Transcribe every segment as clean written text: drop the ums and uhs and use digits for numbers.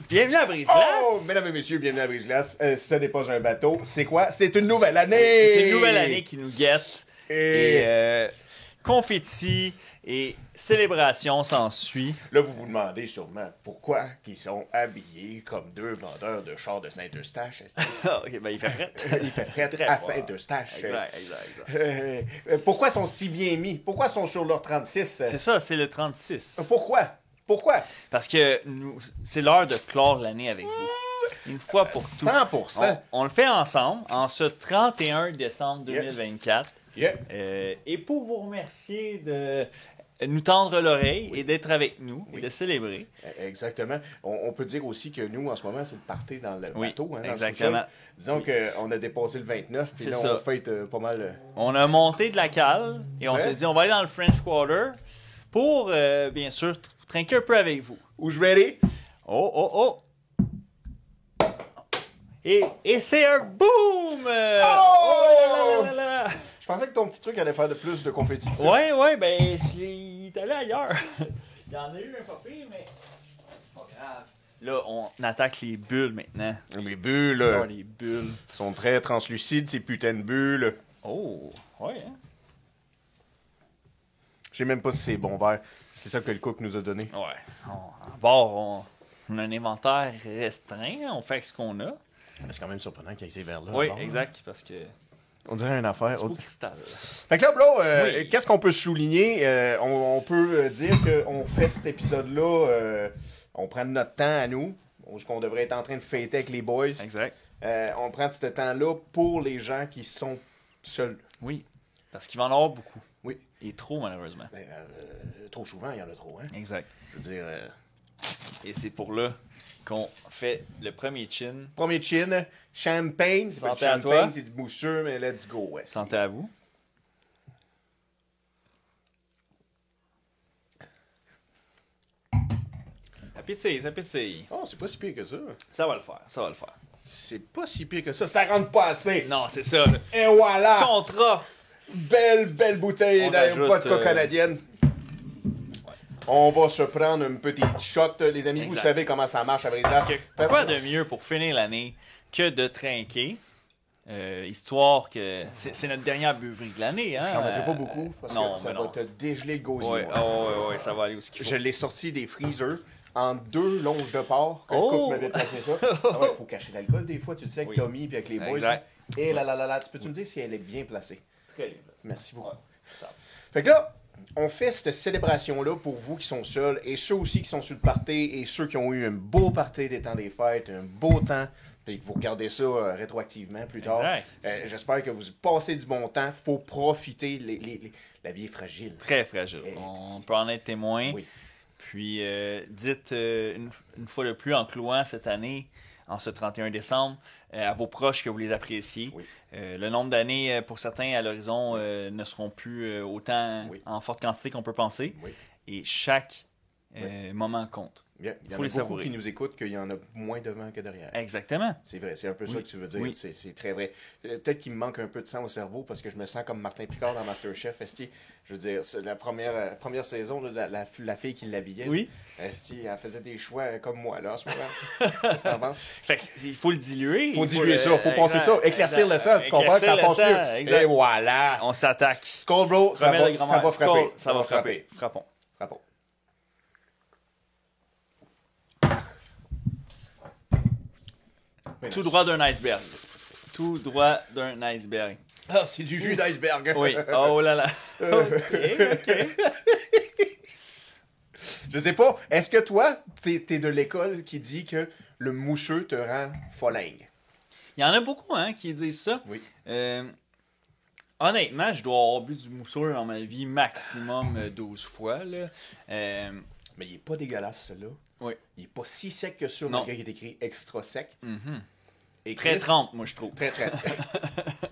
Bienvenue à Brise-Glace! Oh, mesdames et messieurs, bienvenue à Brise-Glace. Ce n'est pas un bateau. C'est quoi? C'est une nouvelle année! C'est une nouvelle année qui nous guette. Et confetti et célébration s'ensuit. Là, vous vous demandez sûrement pourquoi ils sont habillés comme deux vendeurs de chars de Saint-Eustache. Ok, ben il fait frais. Il fait frais Très à fort. Saint-Eustache. Exact. Pourquoi sont si bien mis? Pourquoi sont sur leur 36? C'est ça, c'est le 36. Pourquoi? Pourquoi? Parce que c'est l'heure de clore l'année avec vous. Une fois pour toutes. 100%. On le fait ensemble en ce 31 décembre 2024. Yeah. Et pour vous remercier de nous tendre l'oreille et d'être avec nous et de célébrer. Exactement. On peut dire aussi que nous, en ce moment, c'est le party dans le bateau. Hein, dans exactement. Le Disons qu'on a dépassé le 29, puis C'est là, ça. on fête pas mal. On a monté de la cale et on s'est dit on va aller dans le French Quarter pour, bien sûr, trinquer un peu avec vous. Où je vais aller? Oh! Et c'est un boom! Oh! Là là! Je pensais que ton petit truc allait faire de plus de confetti que ça. Ouais, ben, il est allé ailleurs. Il y en a eu un peu pire, mais c'est pas grave. Là, on attaque les bulles maintenant. Les bulles Oh, les bulles. sont très translucides, ces putains de bulles. Oh, ouais, hein? Je sais même pas si c'est bon vert. C'est ça que le cook nous a donné. Ouais. À bord, on a un inventaire restreint. On fait avec ce qu'on a. Mais c'est quand même surprenant qu'il y ait ces verres-là. Oui, à bord, exact, parce que On dirait une affaire. c'est au cristal. Fait que là, bro, Oui. qu'est-ce qu'on peut souligner? On peut dire qu'on fait cet épisode-là, on prend notre temps à nous, ce qu'on devrait être en train de fêter avec les boys. Exact. On prend ce temps-là pour les gens qui sont seuls. Oui, parce qu'il va en avoir beaucoup. Oui. Et trop, malheureusement. Ben, trop souvent, il y en a trop, hein? Exact. Je veux dire, Et c'est pour là qu'on fait le premier chin. premier chin, champagne. C'est pas du Santé à toi. champagne, c'est du mousseux, mais let's go. Ouais, Santé à vous. Ça pétille. Oh, c'est pas si pire que ça. Ça va le faire. C'est pas si pire que ça rentre pas assez. Non, c'est ça. Là. Et voilà! Contre-offre. Belle bouteille On de rajoute, vodka canadienne. On va se prendre une petite shot, les amis. Exact. Vous savez comment ça marche avec ça. Parce que quoi de mieux pour finir l'année que de trinquer? Histoire que... C'est notre dernière beuverie de l'année, hein? J'en mettrai pas beaucoup parce non, que ça mais va non. te dégeler le gosier. Ouais, moi. ouais, ça va aller où ce qu'il faut. Je l'ai sorti des freezers en 2 longes de porc. Que Oh! le cook m'avait placé ça. Ah ouais, faut cacher l'alcool des fois, tu le sais, avec Oui. Tommy et avec les boys. Exact. Et là. Tu peux-tu me dire si elle est bien placée? Très bien. Merci beaucoup. Ouais. Fait que là, on fait cette célébration-là pour vous qui sont seuls et ceux aussi qui sont sur le party et ceux qui ont eu un beau party des temps des fêtes, un beau temps, et que vous regardez ça rétroactivement plus tard. Exact. J'espère que vous passez du bon temps. Faut profiter. La vie est fragile. Très fragile. Et- On peut en être témoin. Oui. Puis, dites une fois de plus en clouant cette année, en ce 31 décembre, à vos proches que vous les appréciez. Oui. Le nombre d'années, pour certains, à l'horizon, ne seront plus autant Oui. en forte quantité qu'on peut penser. Oui. Et chaque moment compte. Il y en Faut a les beaucoup savourer. qui nous écoutent qu'il y en a moins devant que derrière. Exactement. C'est vrai, c'est un peu ça Oui. que tu veux dire. Oui. C'est très vrai. Peut-être qu'il me manque un peu de sang au cerveau parce que je me sens comme Martin Picard dans Masterchef. Esti, je veux dire, c'est la première saison, là, la fille qui l'habillait. Oui. Esti, elle faisait des choix comme moi, là, en ce moment. Qu'est-ce que t'en penses? Fait que il faut le diluer. Faut diluer ça, faut passer ça, éclaircir le sang, tu comprends que ça passe mieux. Exact. Et voilà! On s'attaque. Skull, bro, ça Remets va, le ça grand-mère. va frapper. Skull, ça va frapper. Frappons. Frappons. Tout droit d'un iceberg. Tout droit d'un iceberg. Ah, c'est du jus d'iceberg. Oui. Oh là là. OK. Je sais pas, est-ce que toi, t'es de l'école qui dit que le mousseux te rend folingue? Il y en a beaucoup hein, qui disent ça. Oui. Honnêtement, je dois avoir bu du mousseux dans ma vie maximum 12 fois. Là. Mais il est pas dégueulasse, celui-là. Oui. Il est pas si sec que ça, Non. malgré qu'il est écrit extra sec. Et Très Chris- trempe, moi, je trouve. Très.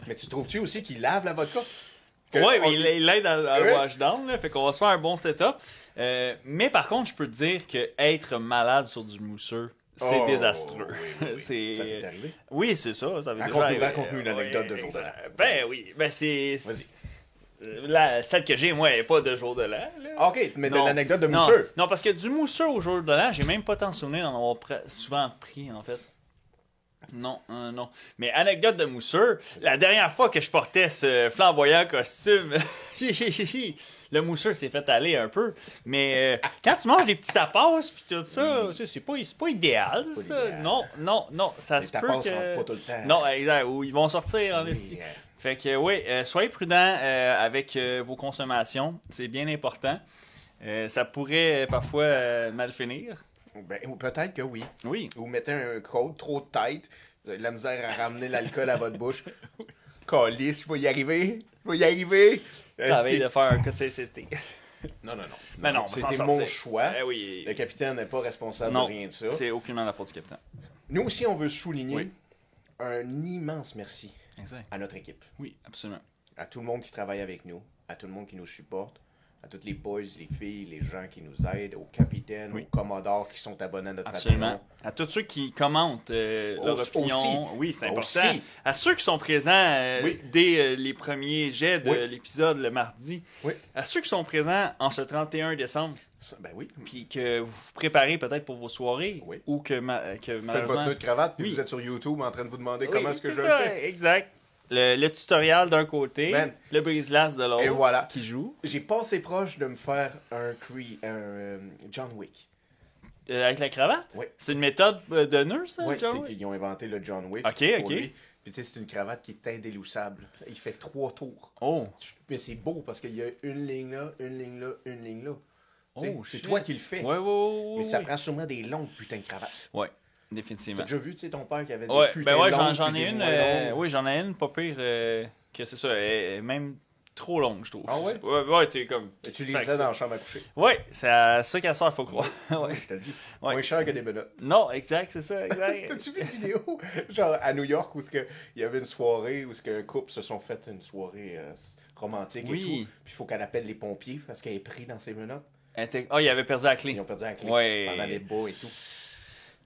Mais tu trouves-tu aussi qu'il lave la vodka? Oui, Que- mais il l'aide à le Ouais. washdown, là, fait qu'on va se faire un bon setup. Mais par contre, je peux te dire que être malade sur du mousseux, c'est Oh, désastreux. oui. C'est... Ça t'est arrivé? Oui, c'est ça. Ça veut Raconte-nous déjà arriver. une anecdote de jour exact. d'avant. Ben oui, ben c'est... Vas-y. Celle que j'ai, moi, elle n'est pas de jour de l'an. Là. Ah, ok, mais de Non. l'anecdote de Non. mousseux. Non, parce que du mousseux au jour de l'an, j'ai même pas tant souvenir d'en avoir souvent pris, en fait. Non, non. Mais anecdote de mousseux, la dernière fois que je portais ce flamboyant costume, le mousseux s'est fait aller un peu. Mais quand tu manges des petits tapas puis tout ça, tu sais, c'est pas idéal, pas ça. idéal. Non, ça Les se tapas peut rentrent que... pas tout le temps. Non, exact, ou ils vont sortir en Oui, esti. Fait que oui, soyez prudents avec vos consommations, c'est bien important. Ça pourrait parfois mal finir. Ben, ou peut-être que oui. Oui. Vous mettez un code trop de tête, vous avez de la misère à ramener l'alcool à votre bouche. Calice, je vais y arriver. Je vais y arriver. T'avais de faire un cas de CCT. Non. Mais non, on va s'en c'était sortir. mon choix. Eh oui. Le capitaine n'est pas responsable Non, de rien de ça. c'est aucunement la faute du capitaine. Nous aussi, on veut souligner Oui. un immense merci Exact. à notre équipe. Oui, absolument. À tout le monde qui travaille avec nous, à tout le monde qui nous supporte, à tous les boys, les filles, les gens qui nous aident, aux capitaines, Oui. aux commodores qui sont abonnés à notre Absolument. Patreon. À tous ceux qui commentent leur Aussi. opinion. Oui, c'est important. Aussi. À ceux qui sont présents Oui. dès les premiers jets de Oui. l'épisode le mardi. Oui. À ceux qui sont présents en ce 31 décembre. Ben oui. Puis que vous vous préparez peut-être pour vos soirées. Oui. Ou que, Faites votre malheureusement... nœud de cravate, puis Oui. vous êtes sur YouTube en train de vous demander Oui, comment est-ce que c'est je ça, le fais. Exact. Le tutoriel d'un côté, Man. le brise-glace de l'autre Et voilà. qui joue. J'ai passé proche de me faire un John Wick. Avec la cravate? Oui. C'est une méthode de nœud, ça, Oui, John c'est Wick? qu'ils ont inventé le John Wick Ok, pour ok. lui. Puis tu sais, c'est une cravate qui est indéloussable. Il fait 3 tours. Oh. Mais c'est beau parce qu'il y a une ligne là, une ligne là, une ligne là. Tu sais, Oh, c'est shit. toi qui le fais. Ouais. Mais ça prend sûrement des longues putains de cravates. Ouais, T'as définitivement. déjà vu, tu sais, ton père qui avait des Ouais, putains ben ouais, longues j'en puis ai des une. moins longues? Oui, j'en ai une pas pire que c'est ça. Elle est même trop longue, je trouve. Ah ouais? Ouais, t'es comme. Tu qu'est-ce que tu les fais avec fais ça? dans la chambre à coucher. Ouais, c'est à ça qu'elle sert, faut croire. Ouais. Je te le dis. Ouais. Moins cher que des menottes. Non, exact, c'est ça, exact. T'as-tu vu une vidéo, genre à New York, où il y avait une soirée où un couple se sont fait une soirée romantique Oui. et tout. Puis il faut qu'elle appelle les pompiers parce qu'elle est prise dans ses menottes. Oh, il avait perdu la clé. Ils ont perdu la clé Ouais. pendant les bas et tout.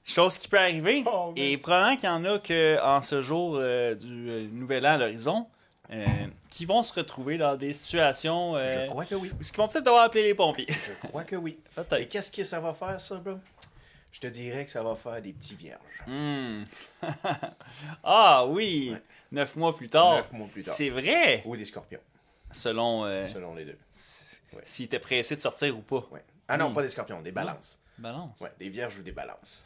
Chose qui peut arriver. Oh, man. Et probablement qu'il y en a que en ce jour du nouvel an à l'horizon, qui vont se retrouver dans des situations Je crois que oui. où ils vont peut-être devoir appeler les pompiers. Je crois que oui. Peut-être. Et qu'est-ce que ça va faire, ça, bro? Je te dirais que ça va faire des petits vierges. Hmm. Ah oui, Ouais. 9 mois plus tard. 9 mois plus tard. C'est vrai, Ou des scorpions, selon selon les deux. Ouais. s'il était pressé de sortir ou pas. Ouais. Ah non, Hmm. pas des scorpions, des balances. Balance. Ouais, des vierges ou des balances.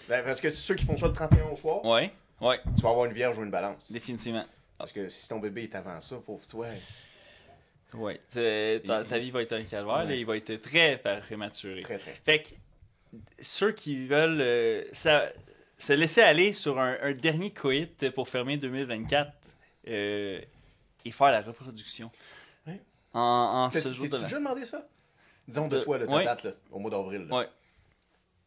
Ben, parce que ceux qui font ça le 31 au soir, Ouais, tu vas avoir une vierge ou une balance. définitivement. Parce que si ton bébé est avant ça, pauvre toi. Ouais. Ta vie va être un calvaire, Ouais. là, il va être très prématuré. Très, très. Fait que ceux qui veulent se laisser aller sur un dernier coït pour fermer 2024 et faire la reproduction Ouais. en T'as-tu ce jour de l'an. déjà demandé ça? Disons de toi, là, ta Ouais. date, là, au mois d'avril. là. Ouais.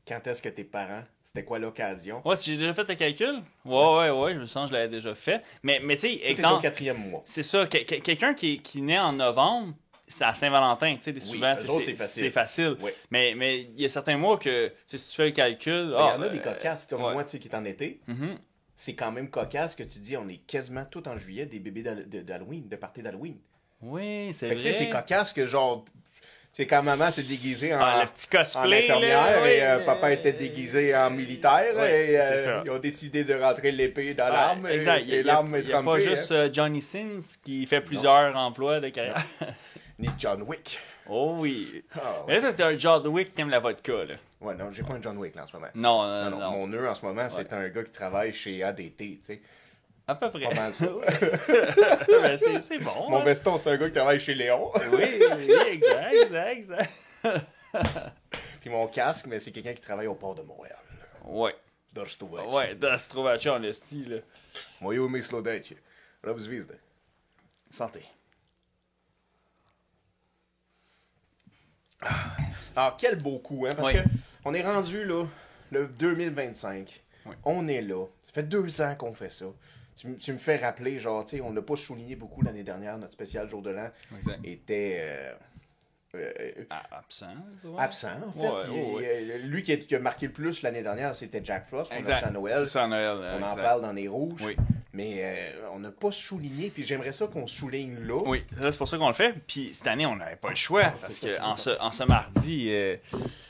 Quand est-ce que tes parents, c'était quoi l'occasion? Ouais, si j'ai déjà fait le calcul, ouais, je me sens que je l'avais déjà fait. Mais tu sais, Toi, t'es au exemple, 4e mois. c'est ça, quelqu'un qui naît en novembre, c'est à Saint-Valentin, tu sais, souvent, eux tu sais, autres, c'est facile. c'est facile. Ouais. Mais il y a certains mois que, tu sais, si tu fais le calcul... Il y en a des cocasses comme ouais. moi, tu sais, qui est en été. Mhm. C'est quand même cocasse que tu dis, on est quasiment tout en juillet des bébés d'Halloween, de party d'Halloween. Oui, c'est Fait vrai. que tu sais, c'est cocasse que genre, c'est quand maman s'est déguisée en, Ah, le petit en cosplay, infirmière là, et oui. papa était déguisé en militaire Ouais, et c'est ça. ils ont décidé de rentrer l'épée dans l'arme Ouais, exact. et l'arme est Il n'y a pas trempée. juste Johnny Sins qui fait plusieurs emplois de carrière. Ni John Wick. Oh oui. Ah, ouais. Mais là, t'es un John Wick qui aime la vodka, là. Ouais, non, j'ai pas un John Wick là en ce moment. Non. Non. Mon nœud en ce moment, c'est un gars qui travaille chez ADT, tu sais. À peu près. Pas mal ça. Ben, c'est bon. Mon hein. veston, c'est un gars qui travaille chez Léon. Oui, exact. Puis mon casque, mais c'est quelqu'un qui travaille au port de Montréal. Ouais. Dorstovac. Ouais, da se trouve en esti, là. Moje umysł dajcie. Rob zwizdę. Santé. Alors, quel beau coup, hein? Parce Oui. que on est rendu là, le 2025. Oui. On est là. Ça fait 2 ans qu'on fait ça. Tu me fais rappeler, genre, tu sais, on n'a pas souligné beaucoup l'année dernière. Notre spécial Jour de l'An Exact. était Absent, ça. absent, en fait. Lui qui a marqué le plus l'année dernière, c'était Jack Frost. On a Exact. ça à Noël. C'est ça à Noël. On en exact. parle dans les rouges. Oui. Mais on n'a pas souligné, puis j'aimerais ça qu'on souligne là. Oui, là, c'est pour ça qu'on le fait. Puis cette année, on n'avait pas le choix. Parce qu'en ce mardi.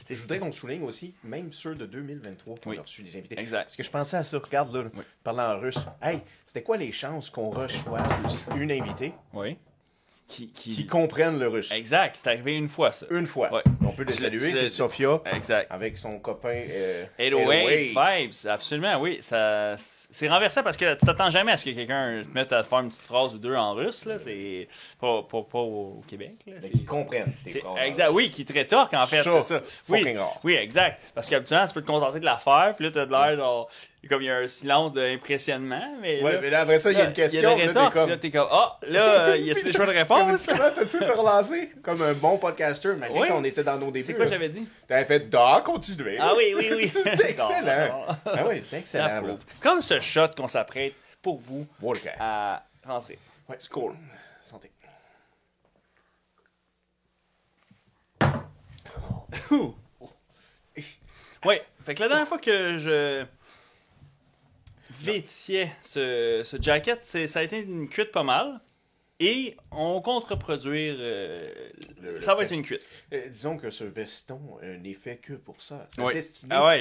Je voudrais qu'on souligne aussi, même ceux de 2023 qu'on a reçu des invités. Exact. Parce que je pensais à ça, regarde là, parlant en russe. Hey, c'était quoi les chances qu'on reçoive une invitée qui comprenne le russe? Exact, c'est arrivé une fois, ça. Une fois. Ouais. On peut le saluer, c'est Sofia. Exact. Avec son copain 808 Vibes, absolument, oui. C'est renversant parce que tu t'attends jamais à ce que quelqu'un te mette à te faire une petite phrase ou deux en russe. Là. C'est pas au Québec. Là. Mais qu'ils comprennent tes phrases. Exact, oui, qui te rétorquent en fait, c'est ça. Fucking rare. Oui, exact. Parce qu'habituellement, tu peux te contenter de la faire, puis là, t'as de l'air genre. Comme il y a un silence d'impressionnement. Mais mais là, après ça, il y a une question. Il y a des rétorques, là, t'es comme, il y a des choix de réponse. T'as tout relancé comme un bon podcaster, malgré qu'on était dans nos débuts. C'est quoi j'avais dit? T'avais fait continuer. Ah oui. C'était excellent. Ah oui, c'était excellent. Comme ce shot qu'on s'apprête pour vous à rentrer. Ouais, c'est cool. Santé. Ouais, fait que la dernière fois que je vêtissais ce jacket, ça a été une cuite pas mal. Et on compte reproduire. Ça va être une cuite. Disons que ce veston n'est fait que pour ça. Oui.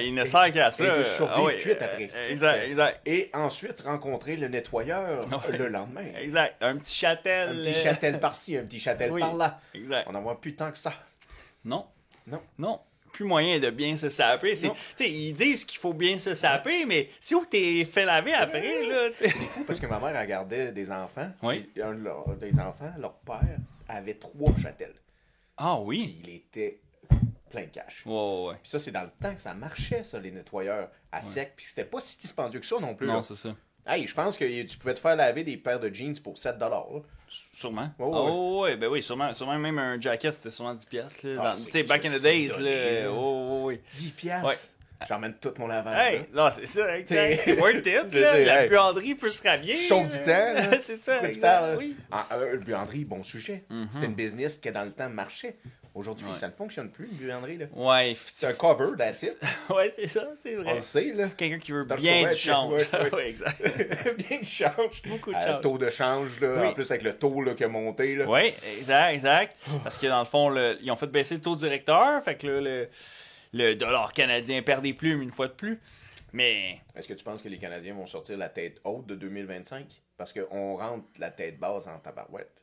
Il ne sert qu'à ça. Et de survivre cuite après. Exact. Et ensuite rencontrer le nettoyeur le lendemain. Exact. Un petit châtel. Un petit châtel par-ci, un petit châtel par-là. Exact. On n'en voit plus tant que ça. Non. Plus moyen de bien se saper. Ils disent qu'il faut bien se saper, mais si vous t'es fait laver après, là... C'est fou parce que ma mère regardait des enfants. Oui. Et des enfants, leur père avait 3 châtels. Ah oui? Puis il était plein de cash. Ouais. Puis ça, c'est dans le temps que ça marchait, ça, les nettoyeurs à sec. Puis c'était pas si dispendieux que ça non plus. Non, là. C'est ça. Hey, je pense que tu pouvais te faire laver des paires de jeans pour 7$. Là. Sûrement. Oui. Sûrement même un jacket, c'était sûrement 10$. Tu sais, back in the donné, days. Là, oui. 10$? Ouais. J'emmène tout mon lavage. Hey, non, c'est ça, exact. C'est worth it, là. La buanderie peut se rhabiller. Chauffe du temps, là. C'est ça, tu parles? Oui. Une buanderie, bon sujet. C'était une business qui, dans le temps, marchait. Aujourd'hui, ça ne fonctionne plus, une buanderie, là. Ouais. C'est un cover, that's it. Ouais, c'est ça, c'est vrai. On le sait, là. C'est quelqu'un qui veut bien du change. Oui, exact. Bien du change. Beaucoup de change. Le taux de change, là, en plus avec le taux là, qui a monté, là. Oui, exact. Parce que dans le fond, ils ont fait baisser le taux directeur, fait que là, le dollar canadien perd des plumes une fois de plus. Mais... Est-ce que tu penses que les Canadiens vont sortir la tête haute de 2025? Parce qu'on rentre la tête basse en tabarouette.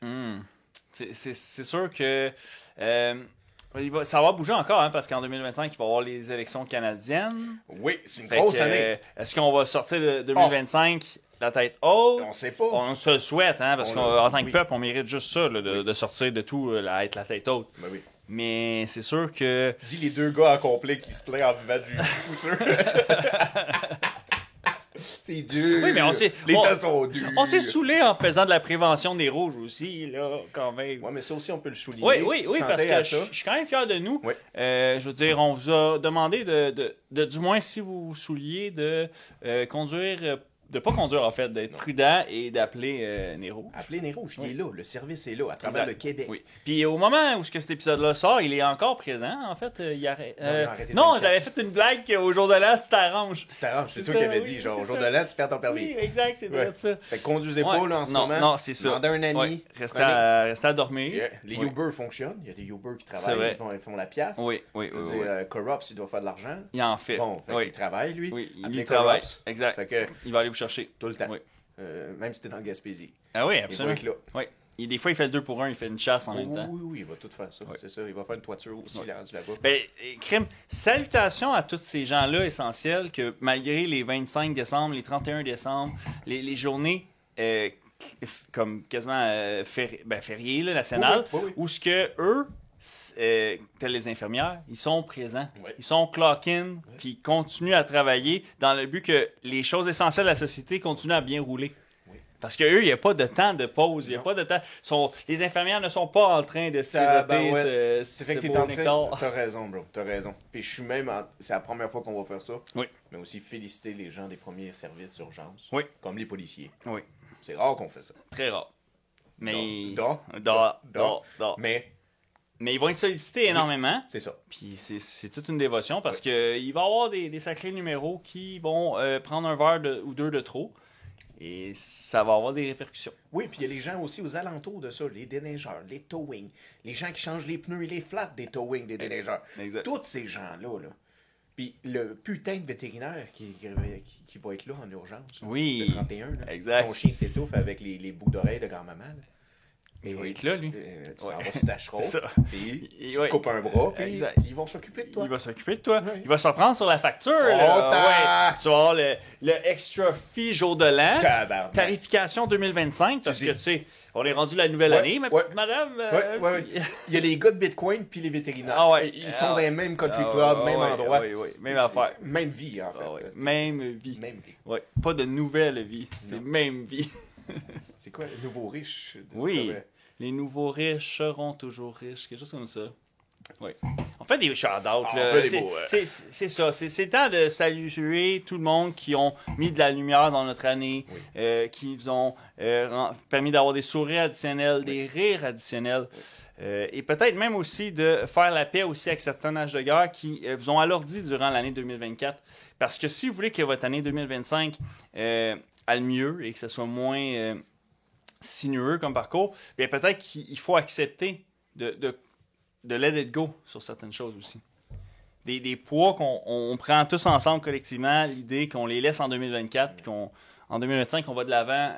C'est sûr que ça va bouger encore, hein, parce qu'en 2025, il va y avoir les élections canadiennes. Oui, c'est une grosse année. Est-ce qu'on va sortir de 2025 la tête haute? On sait pas. On se le souhaite, hein, parce qu'en tant que peuple, on mérite juste ça, là, de sortir de tout, être la tête haute. Ben oui. Mais c'est sûr que... Dis les 2 gars en complet qui se plaignent en buvant du scooter. C'est dur. Oui, mais les temps sont durs. On s'est saoulé en faisant de la prévention des rouges aussi, là, quand même. Oui, mais ça aussi, on peut le souligner. Oui, parce que je suis quand même fier de nous. Oui. Je veux dire, on vous a demandé du moins, si vous vous souliez, de conduire... de pas conduire, en fait, d'être prudent et d'appeler Nez-Rouge. Appeler Nez-Rouge, il est là. Le service est là, à travers le Québec. Oui. Puis au moment où cet épisode-là sort, il est encore présent, en fait. Il arrête. Non, j'avais fait une blague qu'au jour de l'an, tu t'arranges. Tu t'arranges, c'est toi qui avais dit, genre, au jour de l'an, tu perds ton permis. Oui, exact, c'est ça. Fait que conduisez pas, là, en ce moment. Non, c'est ça. Demandez un ami. Ouais. Restez à dormir. Yeah. Les Uber fonctionnent. Il y a des Uber qui travaillent, ils font la pièce. Oui. Corrupt, il doit faire de l'argent. Il en fait. Bon, il travaille, lui. Oui, il travaille. Exact. Fait que, il va aller vous chercher. tout le temps. Oui. Même si t'es dans le Gaspésie. Ah oui, absolument. Il va être là. Oui. Des fois, il fait le 2 pour 1, il fait une chasse en même temps. Oui, il va tout faire ça. C'est ça. Il va faire une toiture aussi là-bas. Ben, crime, salutations à tous ces gens-là essentiels que malgré les 25 décembre, les 31 décembre, les journées comme quasiment fériées là, nationales, où ce que eux, tels les infirmières, ils sont présents. Ils sont clock-in, puis ils continuent à travailler dans le but que les choses essentielles de la société continuent à bien rouler. Parce qu'eux, il n'y a pas de temps de pause, il n'y a pas de temps. Les infirmières ne sont pas en train de siroter ce beau nectar. T'as raison, bro, t'as raison. Puis je suis même, c'est la première fois qu'on va faire ça. Oui. Mais aussi féliciter les gens des premiers services d'urgence. Oui. Comme les policiers. Oui. C'est rare qu'on fait ça. Très rare. Mais... Mais ils vont être sollicités énormément. C'est ça. Puis c'est toute une dévotion parce qu'il va y avoir des sacrés numéros qui vont prendre un verre ou deux de trop. Et ça va avoir des répercussions. Oui, puis il y a les gens aussi aux alentours de ça, les déneigeurs, les towing, les gens qui changent les pneus et les flats des towing, des déneigeurs. Exact. Tous ces gens-là, là. Puis le putain de vétérinaire qui va être là en urgence. Oui. Le 31, là. Exact. Ton chien s'étouffe avec les boucles d'oreilles de grand-maman. Là. Il va être là, lui. Tu t'en Ouais. vas sur ta chevaux, Ça. puis tu Ouais. te coupes un bras, puis Exact. ils vont s'occuper de toi. Il va s'occuper de toi. Ouais. Il va se reprendre sur la facture. Oh, là. Ouais. Tu vas avoir le extra fee jour de l'an. Tabarnak. Tarification 2025. Parce Tu que, dis- tu sais, on est rendu la nouvelle Ouais, année, ma ouais. petite madame. Ouais. Il y a les gars de Bitcoin puis les vétérinaires. Ah ouais. Ils sont Ah dans ouais. les mêmes country clubs, même endroit. Oui. Même affaire. Même vie, en fait. Ah ouais. Même vie. Même vie. Ouais. Pas de nouvelle vie. C'est Non. même vie. C'est quoi, le nouveau riche? Oui. Les nouveaux riches seront toujours riches. Quelque chose comme ça. Oui. On fait des shout-outs. On là. fait des C'est- beaux, c'est ça. C'est temps de saluer tout le monde qui ont mis de la lumière dans notre année, qui nous ont permis d'avoir des sourires additionnels, des rires additionnels. Et peut-être même aussi de faire la paix aussi avec certains âges de guerre qui vous ont alourdi durant l'année 2024. Parce que si vous voulez que votre année 2025 aille mieux et que ce soit moins sinueux comme parcours, bien peut-être qu'il faut accepter de let it go sur certaines choses aussi. Des poids qu'on prend tous ensemble collectivement, l'idée qu'on les laisse en 2024, puis qu'en 2025, on va de l'avant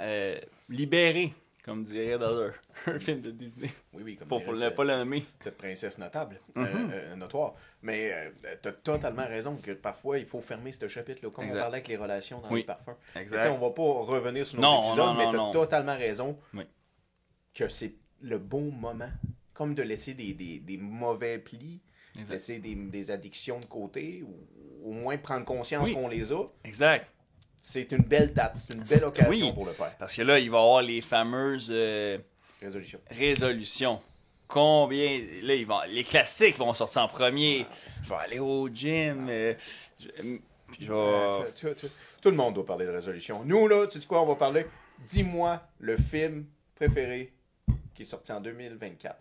libéré, comme dirait dans un film de Disney. Oui, comme Pour dirait ne pas le nommer. cette princesse notable, notoire. Mais tu as totalement raison que parfois, il faut fermer ce chapitre-là, comme Exact. on parlait avec les relations dans Oui. les parfums. Exact. Tu sais, on va pas revenir sur nos Non, épisodes, non, mais tu as non. totalement raison Oui. que c'est le bon moment, comme de laisser des mauvais plis, Exact. laisser des addictions de côté, ou au moins prendre conscience Oui. qu'on les a. Exact. C'est une belle date, c'est une belle occasion Oui. pour le faire. Parce que là, il va y avoir les fameuses Résolution. résolutions. Combien... Là, les classiques vont sortir en premier. Je vais aller au gym. Puis je vais... Tout le monde doit parler de résolution. Nous, là, tu sais quoi, on va parler. Dis-moi le film préféré qui est sorti en 2024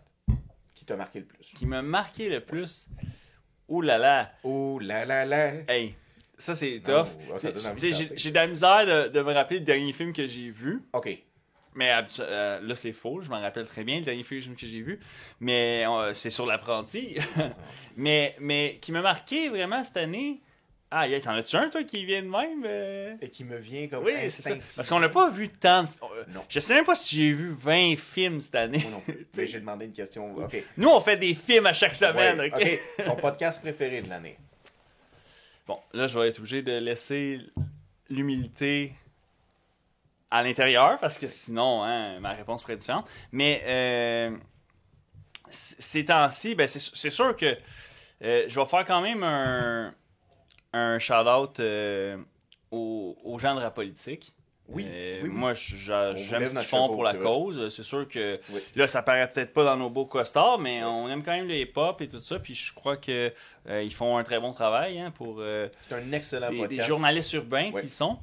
qui t'a marqué le plus. Qui m'a marqué le plus... Ouh là là! Oh là là là! Hey! Ça, c'est tough. Oh, ça donne envie de T'sais, chanter. j'ai de la misère de me rappeler le dernier film que j'ai vu. Ok. Mais là, c'est faux. Je m'en rappelle très bien, le dernier film que j'ai vu. Mais c'est sur l'apprenti. mais qui m'a marqué vraiment cette année. Ah, t'en as-tu un, toi, qui vient de même? Et qui me vient comme Oui, c'est ça. instinctivement. Parce qu'on n'a pas vu tant de... Non. Je sais même pas si j'ai vu 20 films cette année. Moi non plus. Mais j'ai demandé une question. Ok. Nous, on fait des films à chaque semaine, Ouais, OK? ok. Ton podcast préféré de l'année. Bon, là, je vais être obligé de laisser l'humilité à l'intérieur, parce que sinon, hein, ma réponse serait différente. Mais ces temps-ci, ben, c'est sûr que je vais faire quand même un shout-out aux gens de la politique. Oui, oui. Moi, On j'aime vous ce lève qu'ils notre font chapeau, pour la c'est vrai. cause. C'est sûr que Oui. là, ça paraît peut-être pas dans nos beaux costards, mais on aime quand même le hip-hop et tout ça. Puis je crois que ils font un très bon travail pour C'est un excellent des podcast. journalistes urbains Oui. qui sont.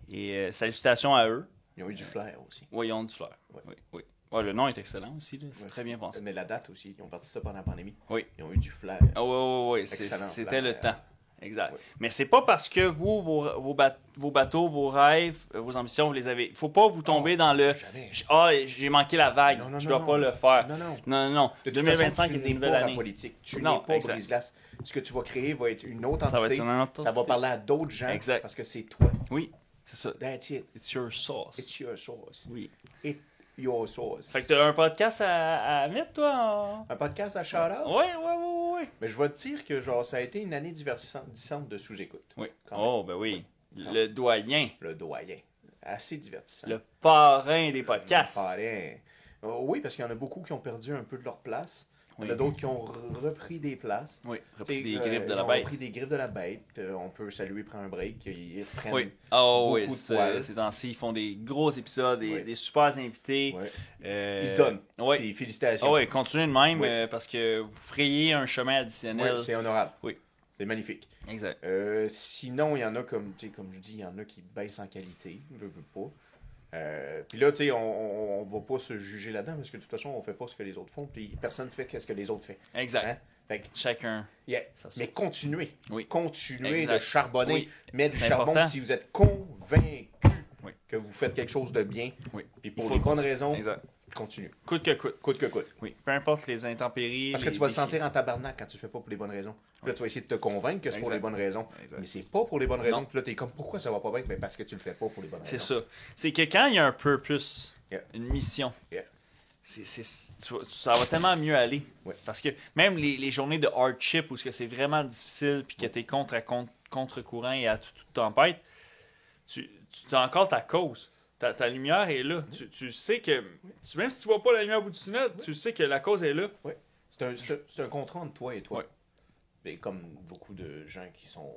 Et salutations à eux. Ils ont eu du flair aussi. Oui, ils ont du flair. Oui. Oui. Ouais, le nom est excellent aussi. Là. C'est Oui. très bien pensé. Mais la date aussi. Ils ont parti ça pendant la pandémie. Oui. Ils ont eu du flair. Ah oui. Excellent C'était flair. le temps. Exact. Oui. Mais c'est pas parce que vous, vos bateaux, vos rêves, vos ambitions, vous les avez. Faut pas vous tomber dans le. jamais. J'ai manqué la vague. Non, non, je non, dois pas non. le faire. Non. Non. De toute 2025 façon, est tu une n'es nouvelle pas année. la politique. Tu Non, n'es pas exact. brise-glace. Ce que tu vas créer va être une autre Ça va entité. être une autre Ça va entité. parler à d'autres gens. Exact. Parce que c'est toi. Oui, c'est ça. That's it. It's your sauce. It's your sauce. Oui. It's your sauce. Fait que t'as un podcast à mettre, toi? Un podcast à shout-out. Oui. Mais je vais te dire que genre, ça a été une année divertissante de sous-écoute. Oui. Quand même. Oh, ben oui. Le doyen. Le doyen. Assez divertissant. Le parrain des podcasts. Parrain. Oui, parce qu'il y en a beaucoup qui ont perdu un peu de leur place. Il y en a Oui. d'autres qui ont repris des places. Oui, T'sais, repris des griffes de la ils ont bête. repris des griffes de la bête. On peut saluer, prendre un break. Ils prennent Oui. Oh, beaucoup oui. de poils. Ces temps-ci, ils font des gros épisodes, Oui. des super invités. Ouais. Ils Ils se donnent. Oui. Puis félicitations. Ah oui, continuez de même Oui. parce que vous frayez un chemin Ouais, additionnel. c'est honorable. Oui. C'est magnifique. Exact. Sinon, il y en a comme je dis, il y en a qui baissent en qualité. Veut pas. Puis là, tu sais, on va pas se juger là-dedans parce que de toute façon, on fait pas ce que les autres font. Puis personne fait ce que les autres font. Exact. Hein? Fait que, Chacun. yeah. Ça se Mais continuez. Oui. Continuez Exact. de charbonner. Oui. Mettre du C'est charbon important. si vous êtes convaincu. Oui. que vous faites quelque chose de bien. Oui. Puis Il pour faut les bonnes continuer. raisons, Exact. continue. Coûte que coûte. Coûte que coûte. Oui. Peu importe les intempéries. Parce que tu vas le sentir en tabarnak quand tu le fais pas pour les bonnes raisons. Puis là, tu vas essayer de te convaincre que c'est pour Exact. les bonnes raisons. Exact. Mais c'est pas pour les bonnes raisons. Non. Puis là, t'es comme, pourquoi ça va pas bien? Ben, parce que tu le fais pas pour les bonnes C'est raisons. ça. C'est que quand il y a un purpose, Yeah. une mission, Yeah. ça va tellement mieux aller. Ouais. Parce que même les journées de hardship où c'est vraiment difficile puis que tu es contre-courant et à toute tempête, tu as encore ta cause. Ta lumière est là. Tu sais que, même si tu vois pas la lumière au bout du tunnel, tu sais que la cause est là. Ouais. C'est un contrat entre toi et toi. Ouais. Et comme beaucoup de gens qui sont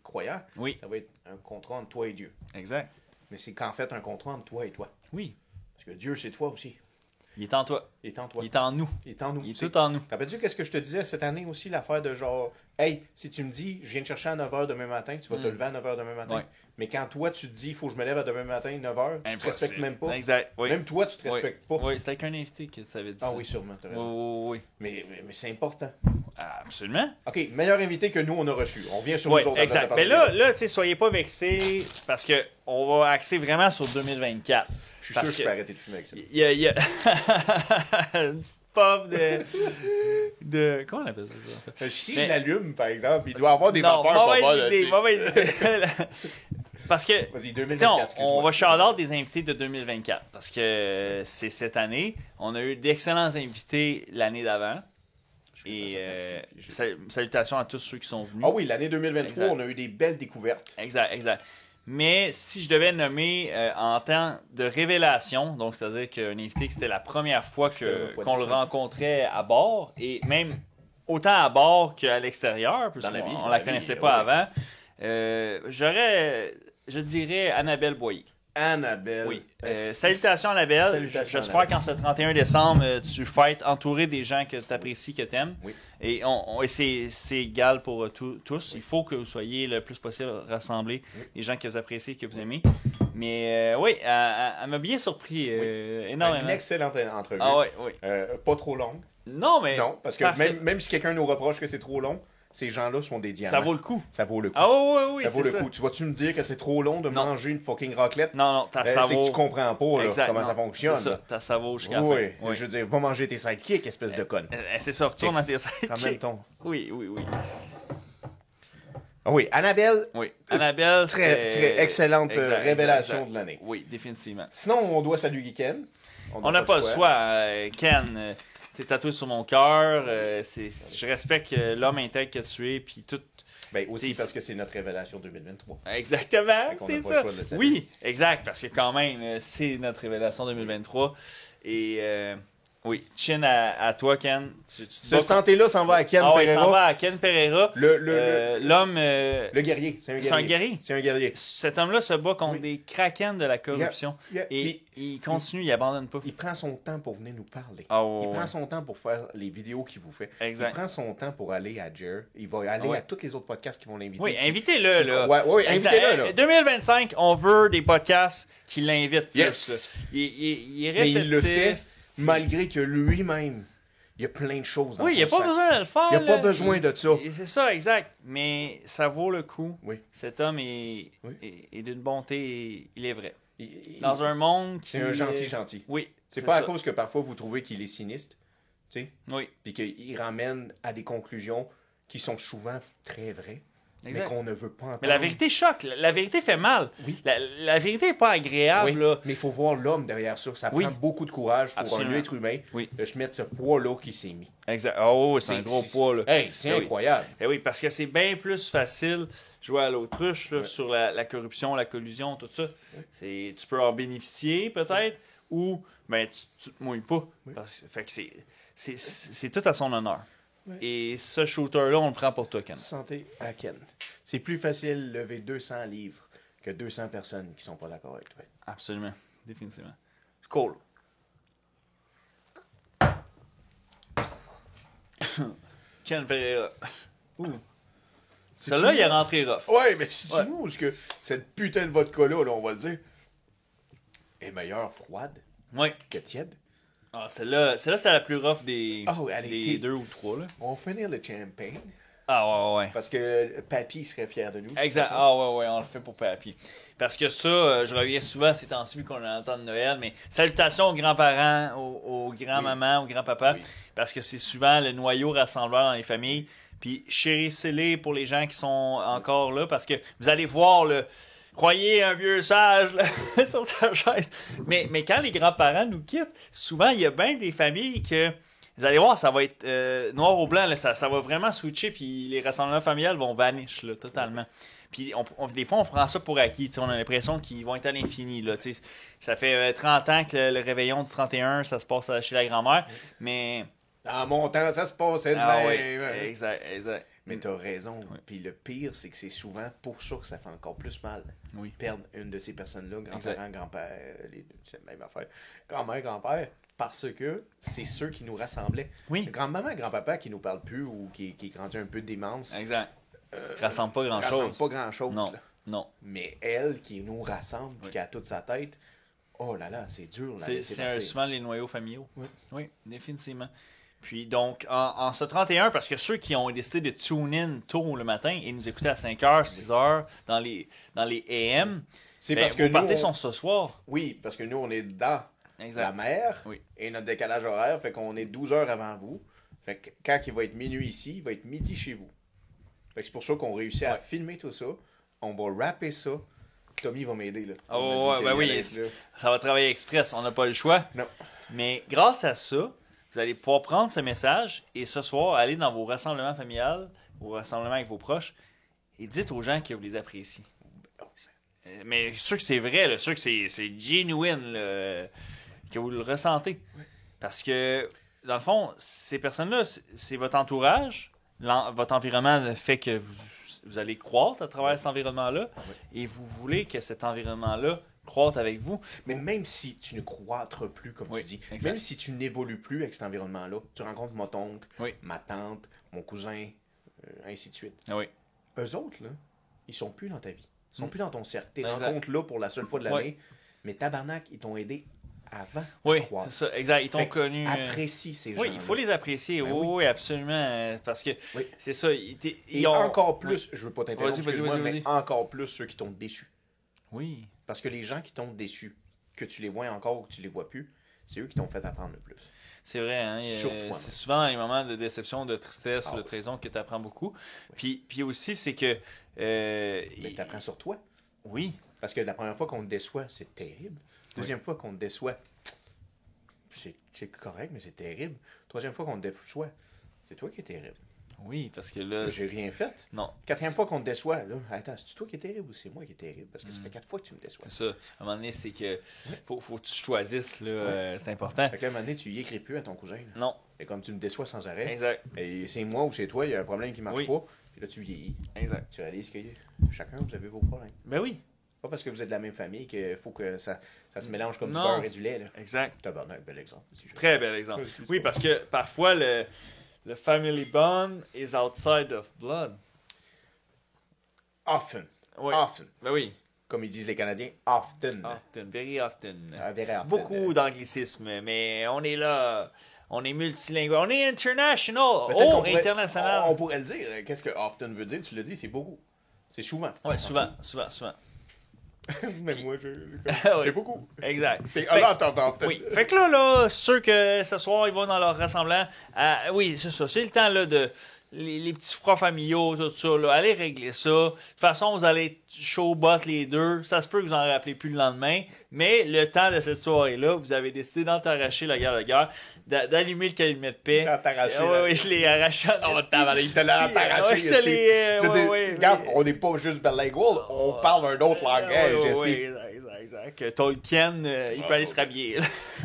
croyants, Oui. ça va être un contrat entre toi et Dieu. Exact. Mais c'est qu'en fait un contrat entre toi et toi. Oui. Parce que Dieu, c'est toi aussi. Il est en toi. Il est en toi. Il est en nous. Il est en nous. Il est tout en nous. T'as pas dit qu'est-ce que je te disais cette année aussi, l'affaire de genre, hey, si tu me dis, je viens te chercher à 9h demain matin, tu vas te lever à 9h demain matin. Ouais. Mais quand toi, tu te dis, il faut que je me lève à demain matin, 9h, tu te respectes même pas. Exact. Oui. Même toi, tu te Oui. respectes pas. Oui, c'était avec un invité que tu avais dit Ah ça. oui, sûrement, t'as Oui, raison. oui, oui. Mais c'est important. Absolument. OK, meilleur invité que nous, on a reçu. On vient sur Oui, nous autres. exact. après Mais de parler là, tu sais, soyez pas vexés parce que on va axer vraiment sur 2024. Je suis sûr parce que je peux arrêter de fumer avec ça. Il y a une petite puff de... Comment on appelle ça? En fait? Si Mais- je l'allume, par exemple, il doit avoir des Non, vapeurs pas mauvaise mal. idée, mauvaise idée. Parce que, Vas-y, tu sais, 2024, on excuse-moi. va shout-out des invités de 2024 parce que c'est cette année. On a eu d'excellents invités l'année d'avant. Et salutations à tous ceux qui sont venus. Ah oui, l'année 2023, Exact. on a eu des belles découvertes. Exact, exact. Mais si je devais nommer en temps de révélation, donc c'est-à-dire qu'un invité que c'était la première fois qu'on le rencontrait à bord, et même autant à bord qu'à l'extérieur, parce Dans la vie, qu'on dans la la connaissait vie, pas oui. avant, je dirais Annabelle Boyer. Annabelle. Oui. Salutations Annabelle. Salutations, J'espère Annabelle. qu'en ce 31 décembre, tu fêtes entouré des gens que tu apprécies, que tu aimes. Oui. Et, c'est égal pour tous. Il faut que vous soyez le plus possible rassemblés, des gens que vous appréciez, que vous aimez. Mais oui, elle m'a bien surpris énormément. Une excellente entrevue. Ah oui, oui. Pas trop longue. Non, mais Non, parce que parfait. même si quelqu'un nous reproche que c'est trop long, ces gens-là sont des diamants. Ça vaut le coup. Ça vaut le coup. Ah oui, oui, ça c'est vaut le ça. coup. Tu vas-tu me dire que c'est trop long de Non. manger une fucking raclette? Non, non, ça C'est vaut. que tu comprends pas là, Exact, comment non, ça fonctionne. C'est ça, là. ça vaut jusqu'à la Oui, fin. Oui. je veux dire, va manger tes sidekicks, espèce de conne. C'est ça, retourne à tes En même temps. Oui, oui, oui. Ah oui, Annabelle, Oui. Annabelle, très, c'était- très excellente Exact, révélation exact. de l'année. Oui, définitivement. Sinon, on doit saluer Ken. On n'a pas le choix. Ken, t'es tatoué sur mon cœur. Je respecte l'homme intègre que tu es, puis tout. Ben aussi C'est- parce que c'est notre révélation 2023. Exactement, Fait qu'on c'est n'a pas le ça. choix de le saluer. Oui, exact, parce que quand même, c'est notre révélation 2023. Et oui, chin à toi, Ken. Tu te Ce bats santé-là s'en va à Ken Ah ouais, il s'en Pereira. va à Ken Pereira. L'homme, L'homme, le guerrier. C'est un guerrier. c'est un guerrier. C'est un guerrier. Cet homme-là se bat contre Oui. des kraken de la corruption. Yeah. Et il continue, il abandonne pas. Il prend son temps pour venir nous parler. Ah ouais, Il ouais. prend son temps pour faire les vidéos qu'il vous fait. Exact. Il prend son temps pour aller à Jer. Il va aller Ouais. à tous les autres podcasts qui vont l'inviter. Oui, invitez-le, là. Ouais, ouais, Exact. invitez-le, là. 2025, on veut des podcasts qui l'invitent plus. Yes. là. Il est Mais réceptif. il le fait malgré que lui-même, il y a plein de choses dans Oui, il n'y a son pas sac. besoin de le faire. Il n'y a là. pas besoin de ça. C'est ça, exact. Mais ça vaut le coup. Oui. Cet homme est, Oui. est d'une bonté, il est vrai. Il- Dans un monde qui... C'est un gentil. Oui. C'est pas à ça. cause que parfois vous trouvez qu'il est sinistre, tu sais, Oui, puis qu'il ramène à des conclusions qui sont souvent très vraies, exact. mais qu'on ne veut pas entendre. Mais la vérité choque. La vérité fait mal. Oui. La vérité n'est pas agréable. Oui, Là. mais il faut voir l'homme derrière ça. Ça Oui. prend beaucoup de courage pour Absolument. un être humain Oui. de se mettre ce poids-là qui s'est mis. Exact. Oh, c'est un gros poids. Là. Hey, c'est Eh oui. incroyable. Eh oui, parce que c'est bien plus facile jouer à l'autruche là, Ouais. sur la corruption, la collusion, tout ça. Tu peux en bénéficier peut-être, ou ben, tu te mouilles pas. Parce, fait que c'est tout à son honneur. Ouais. Et ce shooter-là, on le prend pour toi, Ken. Santé à Ken. C'est plus facile de lever 200 livres que 200 personnes qui sont pas d'accord avec toi. Absolument. Définitivement. C'est cool. Ken Pereira. Celui-là, il est rentré rough. Ouais, mais si tu Ouais. vois, parce que cette putain de vodka-là, là, on va le dire, est meilleure froide Oui. que tiède. Ah, celle-là, c'était la plus rough des, Oh, elle des était- 2 ou 3. Là. On va finir le champagne. Ah, ouais. Parce que papy serait fier de nous. Exact. Ah, ouais, on le fait pour papy. Parce que ça, je reviens souvent ces temps-ci vu qu'on est en temps de Noël, mais salutations aux grands-parents, aux grands-mamans, aux grands-papas, parce que c'est souvent le noyau rassembleur dans les familles. Puis chérissez-les pour les gens qui sont encore là, parce que vous allez voir croyez un vieux sage là, sur sa chaise. Mais quand les grands-parents nous quittent, souvent il y a bien des familles que vous allez voir, ça va être noir au blanc, là, ça va vraiment switcher, puis les rassemblements familiales vont vanish là, totalement. Puis des fois, on prend ça pour acquis. On a l'impression qu'ils vont être à l'infini. Là, ça fait 30 ans que le réveillon du 31, ça se passe chez la grand-mère. Mais. Dans mon temps, ça se passait de Ah, même. oui. Exact. Mais t'as raison. Oui. Puis le pire, c'est que c'est souvent pour ça que ça fait encore plus mal. Oui. Perdre une de ces personnes-là, grands-parents, grands-pères, c'est la même affaire. Grand-mère, grand-père, parce que c'est ceux qui nous rassemblaient. Oui. Grand-maman, grand-papa qui nous parle plus ou qui est grandi un peu démence. Exact. Rassemble pas grand-chose. Rassemble pas grand-chose. Non. Là. Non. Mais elle qui nous rassemble, puis qui a toute sa tête, oh là là, c'est dur. Là, C'est souvent les noyaux familiaux. Oui, définitivement. Puis donc, en ce 31, parce que ceux qui ont décidé de tune in tôt le matin et nous écouter à 5h, 6h dans les AM, c'est parce que vos nous, parties sont ce soir. Oui, parce que nous, on est dans la mer et notre décalage horaire fait qu'on est 12 heures avant vous. Fait que quand il va être minuit ici, il va être midi chez vous. Fait que c'est pour ça qu'on réussit à filmer tout ça. On va rapper ça. Tommy va m'aider, là. Oh, ouais, oui. Ça va travailler express. On n'a pas le choix. Non. Mais grâce à ça, vous allez pouvoir prendre ce message et ce soir, aller dans vos rassemblements familiales, vos rassemblements avec vos proches, et dites aux gens que vous les appréciez. Mais je suis sûr que c'est vrai, là, je suis sûr que c'est genuine, là, que vous le ressentez. Parce que, dans le fond, ces personnes-là, c'est votre entourage. Votre environnement fait que vous allez croître à travers cet environnement-là et vous voulez que cet environnement-là croître avec vous. Mais même si tu ne croîtres plus, comme tu dis, même si tu n'évolues plus avec cet environnement-là, tu rencontres mon oncle, ma tante, mon cousin, ainsi de suite. Eux autres, là, ils sont plus dans ta vie. Ils sont plus dans ton cercle. Tu les rencontres là pour la seule fois de l'année, mais tabarnak, ils t'ont aidé avant. Oui, c'est ça, exact. Ils t'ont connu. Apprécie ces gens. Oui, il faut les apprécier. Oui, absolument. Parce que c'est ça. Et encore plus, je veux pas t'interrompre, vas-y. mais encore plus ceux qui t'ont déçu. Oui. Parce que les gens qui t'ont déçu, que tu les vois encore ou que tu les vois plus, c'est eux qui t'ont fait apprendre le plus. C'est vrai, hein? C'est souvent les moments de déception, de tristesse ou de trahison que tu apprends beaucoup. Puis aussi, c'est que. Mais tu apprends sur toi. Oui. Parce que la première fois qu'on te déçoit, c'est terrible. Deuxième fois qu'on te déçoit, c'est correct, mais c'est terrible. Troisième fois qu'on te déçoit, c'est toi qui es terrible. Oui, parce que là. J'ai rien fait. Non. Quatrième fois qu'on te déçoit, là, attends, c'est toi qui es terrible ou c'est moi qui est terrible? Parce que ça fait 4 fois que tu me déçois. C'est ça. À un moment donné, c'est que faut que tu choisisses, là. C'est important. Fait qu'à un moment donné, tu y écris plus à ton cousin. Là. Non. Et comme tu me déçois sans arrêt. Exact. Et c'est moi ou c'est toi, il y a un problème qui marche pas. Puis là, tu vieillis. Exact. Tu réalises que chacun, vous avez vos problèmes. Ben oui. Pas parce que vous êtes de la même famille qu'il faut que ça se mélange comme du beurre et du lait. Là. Exact. Tabarnak, bel exemple. Très bel exemple. Oui, parce que parfois, le family bond is outside of blood. Often. Oui. Often. Ben oui. Comme ils disent les Canadiens, often. Often. Very often. Very often. Beaucoup d'anglicisme, mais on est là. On est multilingue. On est international. International. On pourrait le dire. Qu'est-ce que often veut dire? Tu l'as dit, c'est beaucoup. C'est souvent. Oui, souvent. Mais moi, j'ai beaucoup. Exact. C'est a lot of often. Oui. Fait que là, ceux que ce soir, ils vont dans leur rassemblement. Oui, c'est ça. C'est le temps là, de les petits froids familiaux, tout ça. Là, allez régler ça. De toute façon, vous allez être chaud bot les deux. Ça se peut que vous en rappelez plus le lendemain. Mais le temps de cette soirée-là, vous avez décidé d'arracher la guerre, d'allumer le calumet de paix. Oui, je l'ai arraché. Oh, il te l'a arraché. Regarde, on n'est pas juste bilingual, on parle un autre langage. Exact. Que Tolkien, il peut aller se rhabiller.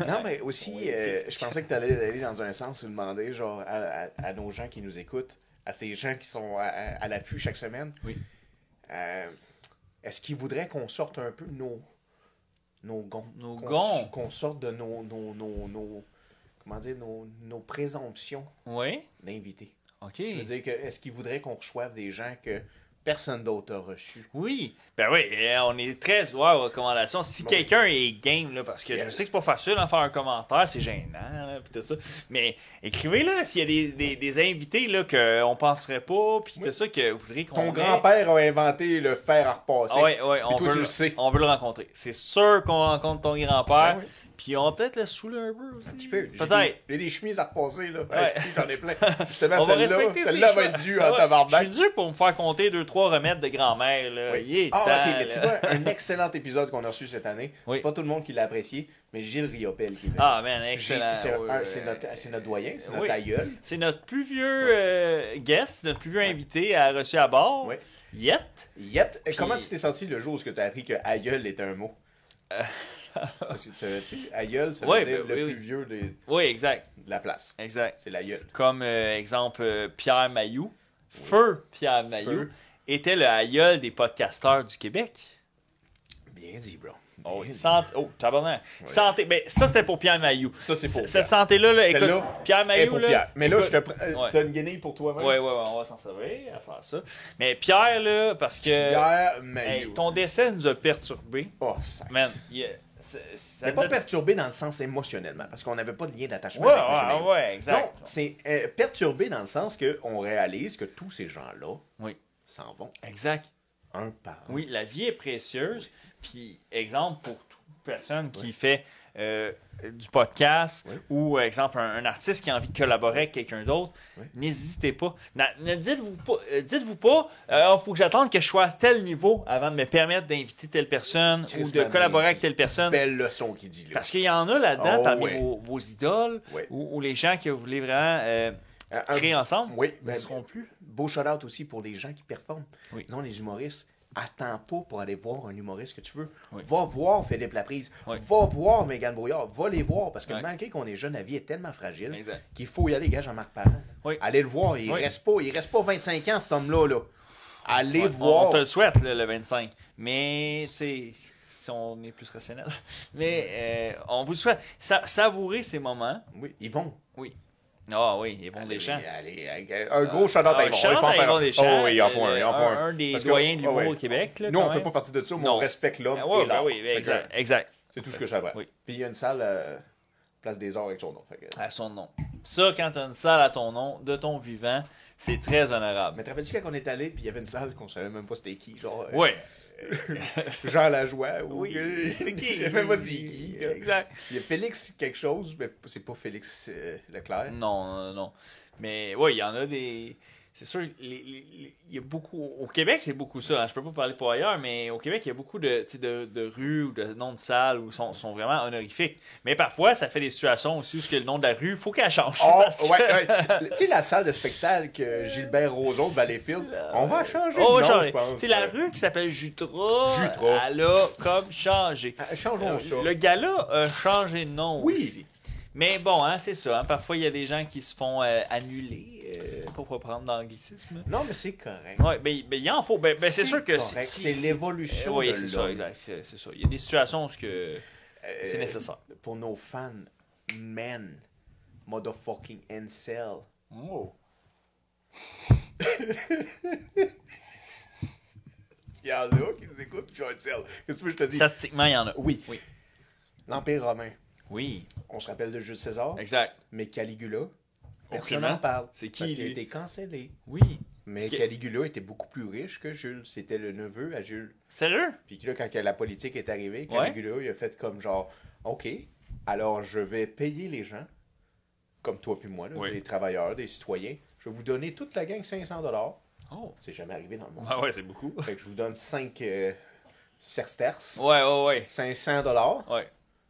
Non, mais aussi, je pensais que tu allais aller dans un sens où demander genre à nos gens qui nous écoutent, à ces gens qui sont à l'affût chaque semaine, est-ce qu'ils voudraient qu'on sorte un peu de nos gonds? Qu'on sorte de nos présomptions d'invités. OK. Je veux dire que est-ce qu'ils voudraient qu'on reçoive des gens que Personne d'autre a reçu. Oui. Ben oui, on est très ouvert aux recommandations. Si quelqu'un est game, là, parce que je sais que c'est pas facile d'en faire un commentaire, c'est gênant, là, pis tout ça. Mais écrivez-là s'il y a des invités là, qu'on penserait pas, pis tout ça que vous voudriez qu'on Ton grand-père a inventé le fer à repasser. Oui, on veut, tu le sais. On veut le rencontrer. C'est sûr qu'on rencontre ton grand-père. Ben oui. Puis on va peut-être le saouler un peu aussi. Un petit peu. Peut-être. J'ai des chemises à repasser, là. Ouais. J'en ai plein. On va respecter celle-là va être due en tabarnak. Je suis dû pour me faire compter 2-3 remèdes de grand-mère, là. Oui. Ok, mais tu vois, un excellent épisode qu'on a reçu cette année. Oui. C'est pas tout le monde qui l'a apprécié, mais Gilles Riopel qui fait. Ah, man, excellent. C'est notre doyen, c'est notre aïeul. C'est notre plus vieux guest, notre plus vieux invité à reçu à bord. Oui. Yet. Puis... Comment tu t'es senti le jour où tu as appris que aïeul était un mot? Parce que tu savais-tu, aïeul, ça veut dire le plus vieux exact. De la place. Exact. C'est l'aïeul. Comme exemple, Pierre Mailloux, Feu Pierre Mailloux, était le aïeul des podcasteurs du Québec. Bien dit, bro. Tabarnak. Oui. Santé. Ben, ça, c'était pour Pierre Mailloux. Ça, c'est pour cette santé-là, là, écoute, Pierre Mailloux, là. Pierre. Mais là, je te t'as une guenille pour toi-même. Oui, on va s'en servir à faire ça. Mais Pierre, là, parce que. Pierre Mailloux. Ton décès nous a perturbés. Oh, ça. Man, mais pas perturbé dans le sens émotionnellement, parce qu'on n'avait pas de lien d'attachement avec le exact. Non, c'est perturbé dans le sens qu'on réalise que tous ces gens-là s'en vont. Exact. Un par un. Oui, la vie est précieuse. Puis, exemple, pour toute personne qui fait du podcast ou, exemple, un artiste qui a envie de collaborer avec quelqu'un d'autre, n'hésitez pas. Ne dites-vous pas, il faut que j'attende que je sois à tel niveau avant de me permettre d'inviter telle personne ou de collaborer avec telle personne. Belle leçon qu'il dit là. Parce qu'il y en a là-dedans parmi vos idoles ou les gens que vous voulez vraiment créer ensemble. Ils ne seront plus. Beau shout-out aussi pour les gens qui performent. Disons, les humoristes. Attends pas pour aller voir un humoriste que tu veux. Va voir Philippe Laprise. Va voir Mégane Brouillard. Va les voir. Parce que malgré qu'on est jeune, la vie est tellement fragile qu'il faut y aller. Gars, Jean-Marc Parent. Allez le voir. Il reste pas 25 ans, cet homme-là. Là. Allez voir. On te le souhaite, le 25. Mais, tu sais, si on est plus rationnel. Mais on vous le souhaite. Savourez ces moments. Oui, ils vont. Oui. Ah oui, Yvon Deschamps. Un gros shout-out à Yvon Deschamps. Oh oui, ils en font un. Un des doyens de l'humour au Québec. Nous, on ne fait pas partie de ça, mais on respecte l'homme et l'art. Oui, exact. C'est tout ce que je savais. Puis il y a une salle Place des Arts avec son nom. À son nom. Ça, quand tu as une salle à ton nom, de ton vivant, c'est très honorable. Mais te rappelles-tu quand on est allé, puis il y avait une salle qu'on savait même pas c'était qui, genre... Oui. Jean Lajoie. Oui. C'est qui? Je sais même pas c'est qui. Exact. Il y a Félix quelque chose, mais c'est pas Félix Leclerc. Non. Mais oui, il y en a des... C'est sûr, il y a beaucoup... Au Québec, c'est beaucoup ça. Hein. Je peux pas parler pour ailleurs, mais au Québec, il y a beaucoup de rues ou de noms de salles où sont vraiment honorifiques. Mais parfois, ça fait des situations aussi où le nom de la rue, il faut qu'elle change. Tu sais, la salle de spectacle Gilbert Rozon de Valleyfield, on va changer de nom, je pense. Tu sais, la rue qui s'appelle Jutra, elle a comme changé. Changeons ça. Le gala a changé de nom aussi. Mais bon, hein, c'est ça. Hein. Parfois, il y a des gens qui se font annuler pour pas prendre d'anglicisme. Non, mais c'est correct. Oui, mais il en faut. C'est sûr que c'est l'évolution de c'est ça, exact. C'est ça. Il y a des situations où c'est nécessaire. Pour nos fans, men, motherfucking incel. Oh. Il y en a qui nous écoutent qui sont incel. Qu'est-ce que tu veux que je te dise? Statistiquement, il y en a. Oui. L'Empire romain. Oui. On se rappelle de Jules César. Exact. Mais Caligula, personne n'en parle. C'est qui, parce qu'il lui? a été cancellé. Oui. Mais Caligula était beaucoup plus riche que Jules. C'était le neveu à Jules. Sérieux? Puis là, quand la politique est arrivée, Caligula, il a fait comme genre, OK, alors je vais payer les gens, comme toi puis moi, là, des travailleurs, des citoyens. Je vais vous donner toute la gang $500. Oh. C'est jamais arrivé dans le monde. Ah ouais, c'est beaucoup. Fait que je vous donne 5 sesterces. Ouais. $500. Ouais.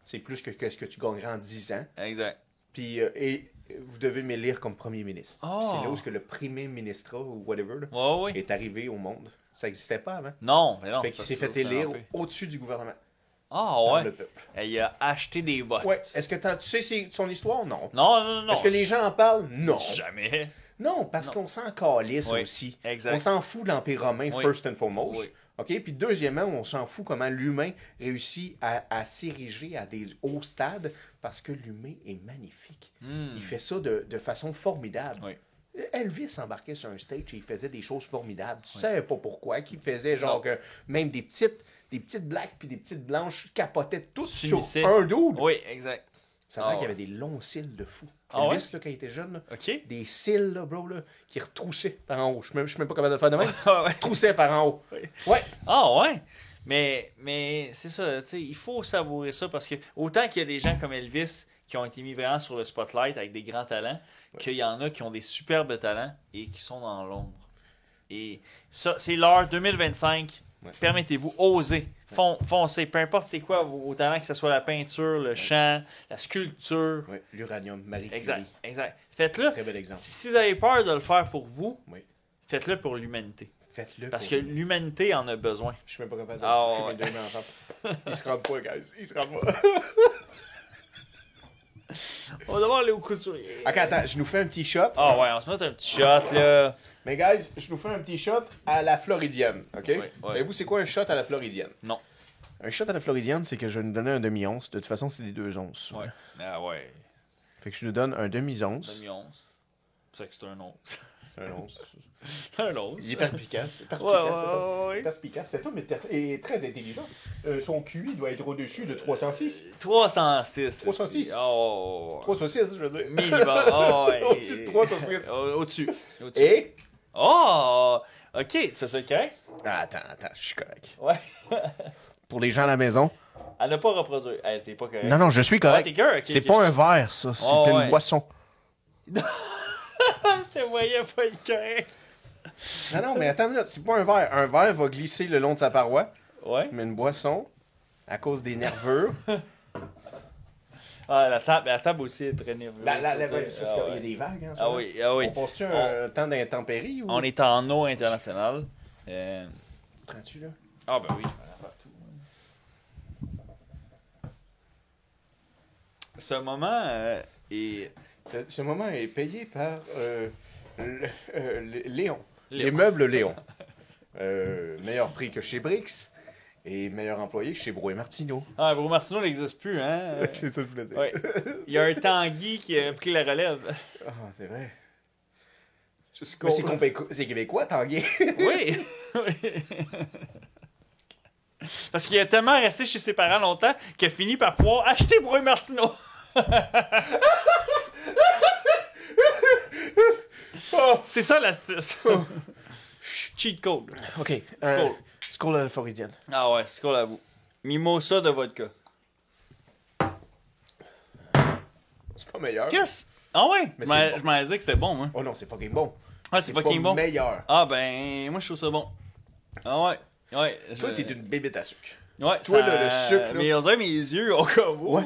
C'est plus que ce que tu gagnerais en 10 ans. Exact. Puis, et vous devez m'élire comme premier ministre. Oh. C'est là où le premier ministre ou whatever est arrivé au monde. Ça n'existait pas avant. Non, mais non. Fait qu'il s'est fait élire au-dessus du gouvernement. Ah ouais. Le peuple. Et il a acheté des votes. Ouais. Est-ce que tu sais son histoire? Non. Non. Est-ce que les gens en parlent? Non. Jamais. Non, parce qu'on s'en calisse aussi. Exact. On s'en fout de l'Empire romain, first and foremost. Oui. OK? Puis deuxièmement, on s'en fout comment l'humain réussit à s'ériger à des hauts stades parce que l'humain est magnifique. Il fait ça de façon formidable. Oui. Elvis embarquait sur un stage et il faisait des choses formidables. Tu savais pas pourquoi, qu'il faisait genre que même des petites blacks puis des petites blanches capotaient toutes sur un dude. Oui, exact. Ça veut dire qu'il y avait des longs cils de fou. Ah Elvis, là, quand il était jeune, là, OK. des cils, là, bro, là, qui retroussaient par en haut. Je suis même pas capable de le faire de même. Ouais. Troussaient par en haut. Oui. Ouais. Ah ouais. Mais c'est ça, tu sais, il faut savourer ça parce que autant qu'il y a des gens comme Elvis qui ont été mis vraiment sur le spotlight avec des grands talents, qu'il y en a qui ont des superbes talents et qui sont dans l'ombre. Et ça, c'est l'heure 2025. Ouais. Permettez-vous, osez, foncez, peu importe c'est quoi vos talents, que ce soit la peinture, le chant, la sculpture. Oui, l'uranium, Marie Curie. Exact. Faites-le. Très bel exemple. Si vous avez peur de le faire pour vous, faites-le pour l'humanité. Faites-le. Parce que l'humanité en a besoin. Je suis même pas capable de toucher mes deux mains ensemble. Ils se rendent pas, guys. Ils se rendent pas. On va devoir aller au couturier. Ok, attends, je nous fais un petit shot. Ah ouais, on se met un petit shot, là. Mais guys, je nous fais un petit shot à la floridienne, ok? Oui. Savez-vous c'est quoi un shot à la floridienne? Non. Un shot à la floridienne, c'est que je vais nous donner un demi-once. De toute façon, c'est des 2 onces. Ouais. Ah ouais. Fait que je nous donne un demi-once. Demi-once. C'est que c'est un once. Un once. C'est un once. Il est perspicace. Ouais. Perspicace. Cet homme est très intelligent. Son QI doit être au-dessus de 306. 306. 306. Oh. 306, je veux dire. Minimum. Oh, ouais. Au-dessus de 306. Au-dessus. Et? Oh! OK, c'est ça correct? Attends, je suis correct. Ouais. Pour les gens à la maison. À ne pas reproduire. Hey, t'es pas correct. Non, je suis correct. Ah, t'es correct. C'est pas un verre, ça. C'est une boisson. Je te voyais pas le correct. Non, mais attends une minute. C'est pas un verre. Un verre va glisser le long de sa paroi. Ouais. Mais une boisson, à cause des nervures. Ah, la table aussi est très nerveuse. Il y a des vagues, hein, Ah oui. On passe-tu un temps d'intempérie ou... On est en eau internationale. Prends-tu, là? Ah, ben oui, je vais en partout. Ce moment est... Ce moment est payé par Léon. Les meubles Léon. Meilleur prix que chez Brix. Et meilleur employé que chez Brouet Martineau. Ah, Brouet Martineau n'existe plus, hein? C'est ça que je voulais dire. Ouais. Il y a un Tanguy qui a pris la relève. Ah, c'est vrai. Mais c'est québécois, Tanguy. Oui. Parce qu'il a tellement resté chez ses parents longtemps qu'il a fini par pouvoir acheter Brouet Martineau. C'est ça l'astuce. Cheat code. OK. Skol à la floridienne. Ah ouais, skol à vous. Mimosa de vodka. C'est pas meilleur. Qu'est-ce? Ah ouais? Mais je m'en ai dit que c'était bon, moi. Oh non, c'est fucking bon. Ah, c'est fucking bon? Meilleur. Ah ben, moi je trouve ça bon. Ah ouais. Toi, t'es une bébête à sucre. Ouais, toi, ça... le sucre, là... Mais on dirait mes yeux ont comme... Ouais.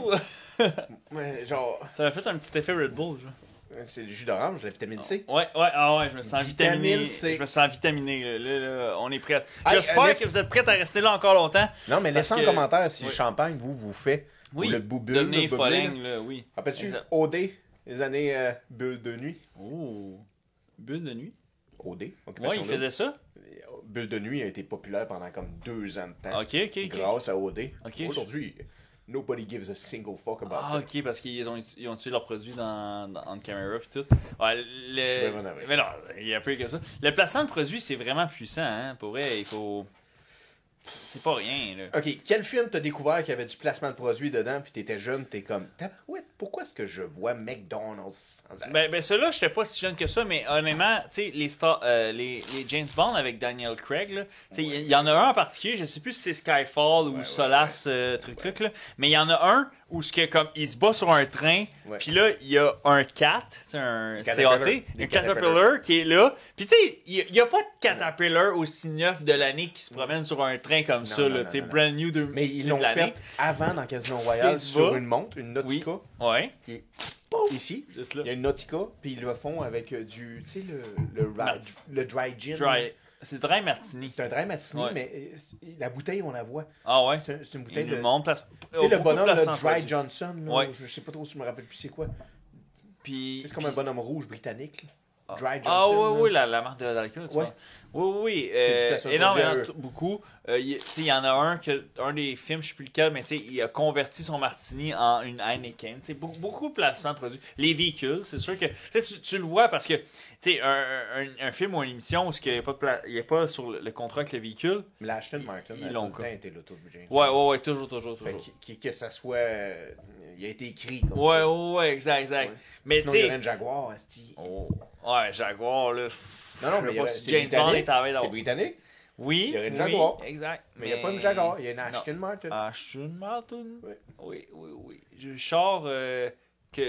Ouais, genre... Ça m'a fait un petit effet Red Bull, genre. C'est le jus d'orange, la vitamine C. Ouais, je me sens vitaminé. Je me sens vitaminé. Là, on est prêts. J'espère que vous êtes prêts à rester là encore longtemps. Non, mais laissez en commentaire si le champagne, vous fait. Oui, ou le boubule. devenez folingue, là, oui. Rappelles-tu OD, les années bulle de nuit? Oh, bulle de nuit? OD, ouais, il faisait ça? Bulle de nuit a été populaire pendant comme 2 ans de temps. OK. Grâce à OD. Okay, aujourd'hui... Nobody gives a single fuck about Ah, ok, parce qu'ils ont tué leurs produits dans caméra et tout. Ouais, mais non, il y a plus que ça. Le placement de produits, c'est vraiment puissant, hein. Pour vrai, il faut... C'est pas rien, là. OK, quel film t'as découvert qu'il y avait du placement de produits dedans, puis t'étais jeune, t'es comme... Ouais, pourquoi est-ce que je vois McDonald's sans arrêt? Ben celui-là, j'étais pas si jeune que ça, mais honnêtement, tu sais, les James Bond avec Daniel Craig, là, tu sais, il y en a un en particulier, je sais plus si c'est Skyfall ou Solace, truc, là, mais il y en a un où il se bat sur un train, puis là, il y a un CAT, un CAT, un Caterpillar qui est là, puis tu sais, il y a pas de Caterpillar aussi neuf de l'année qui se promène sur un train comme ça, là, tu sais, brand new de mais ils l'ont fait avant dans Casino Royale sur une montre, une Nautica. Oui. Ouais. Et ici, il y a une Nautica, puis ils le font avec du, tu sais, le dry gin. C'est dry martini. C'est un dry martini, mais la bouteille, on la voit. Ah ouais? C'est une bouteille de... Tu sais, le bonhomme, le Dry Johnson, là, je sais pas trop si je me rappelle plus c'est quoi. Puis... C'est comme un bonhomme rouge britannique. Là. Dry Johnson. Ah oui, la marque d'alcool, tu vois. Oui. Énormément, beaucoup. Il y en a un des films, je sais plus lequel, mais il a converti son martini en une Heineken. Beaucoup de placements de produits. Les véhicules, c'est sûr que tu le vois parce que un film ou une émission où il n'y a pas sur le contrat avec le véhicule. Mais l'Aston Martin a tout le temps été l'auto de James. Ouais, toujours. Que ça soit... il a été écrit comme ça. Ouais, exact. Ouais. Mais sinon, il y aurait une Jaguar, asti. Ouais, Jaguar, là. Non, mais James Bond est arrivé c'est britannique. Oui, il y aurait une Jaguar. Oui, exact. Mais il n'y a pas une Jaguar, il y a une Aston Martin. Aston Martin? Oui. Je sors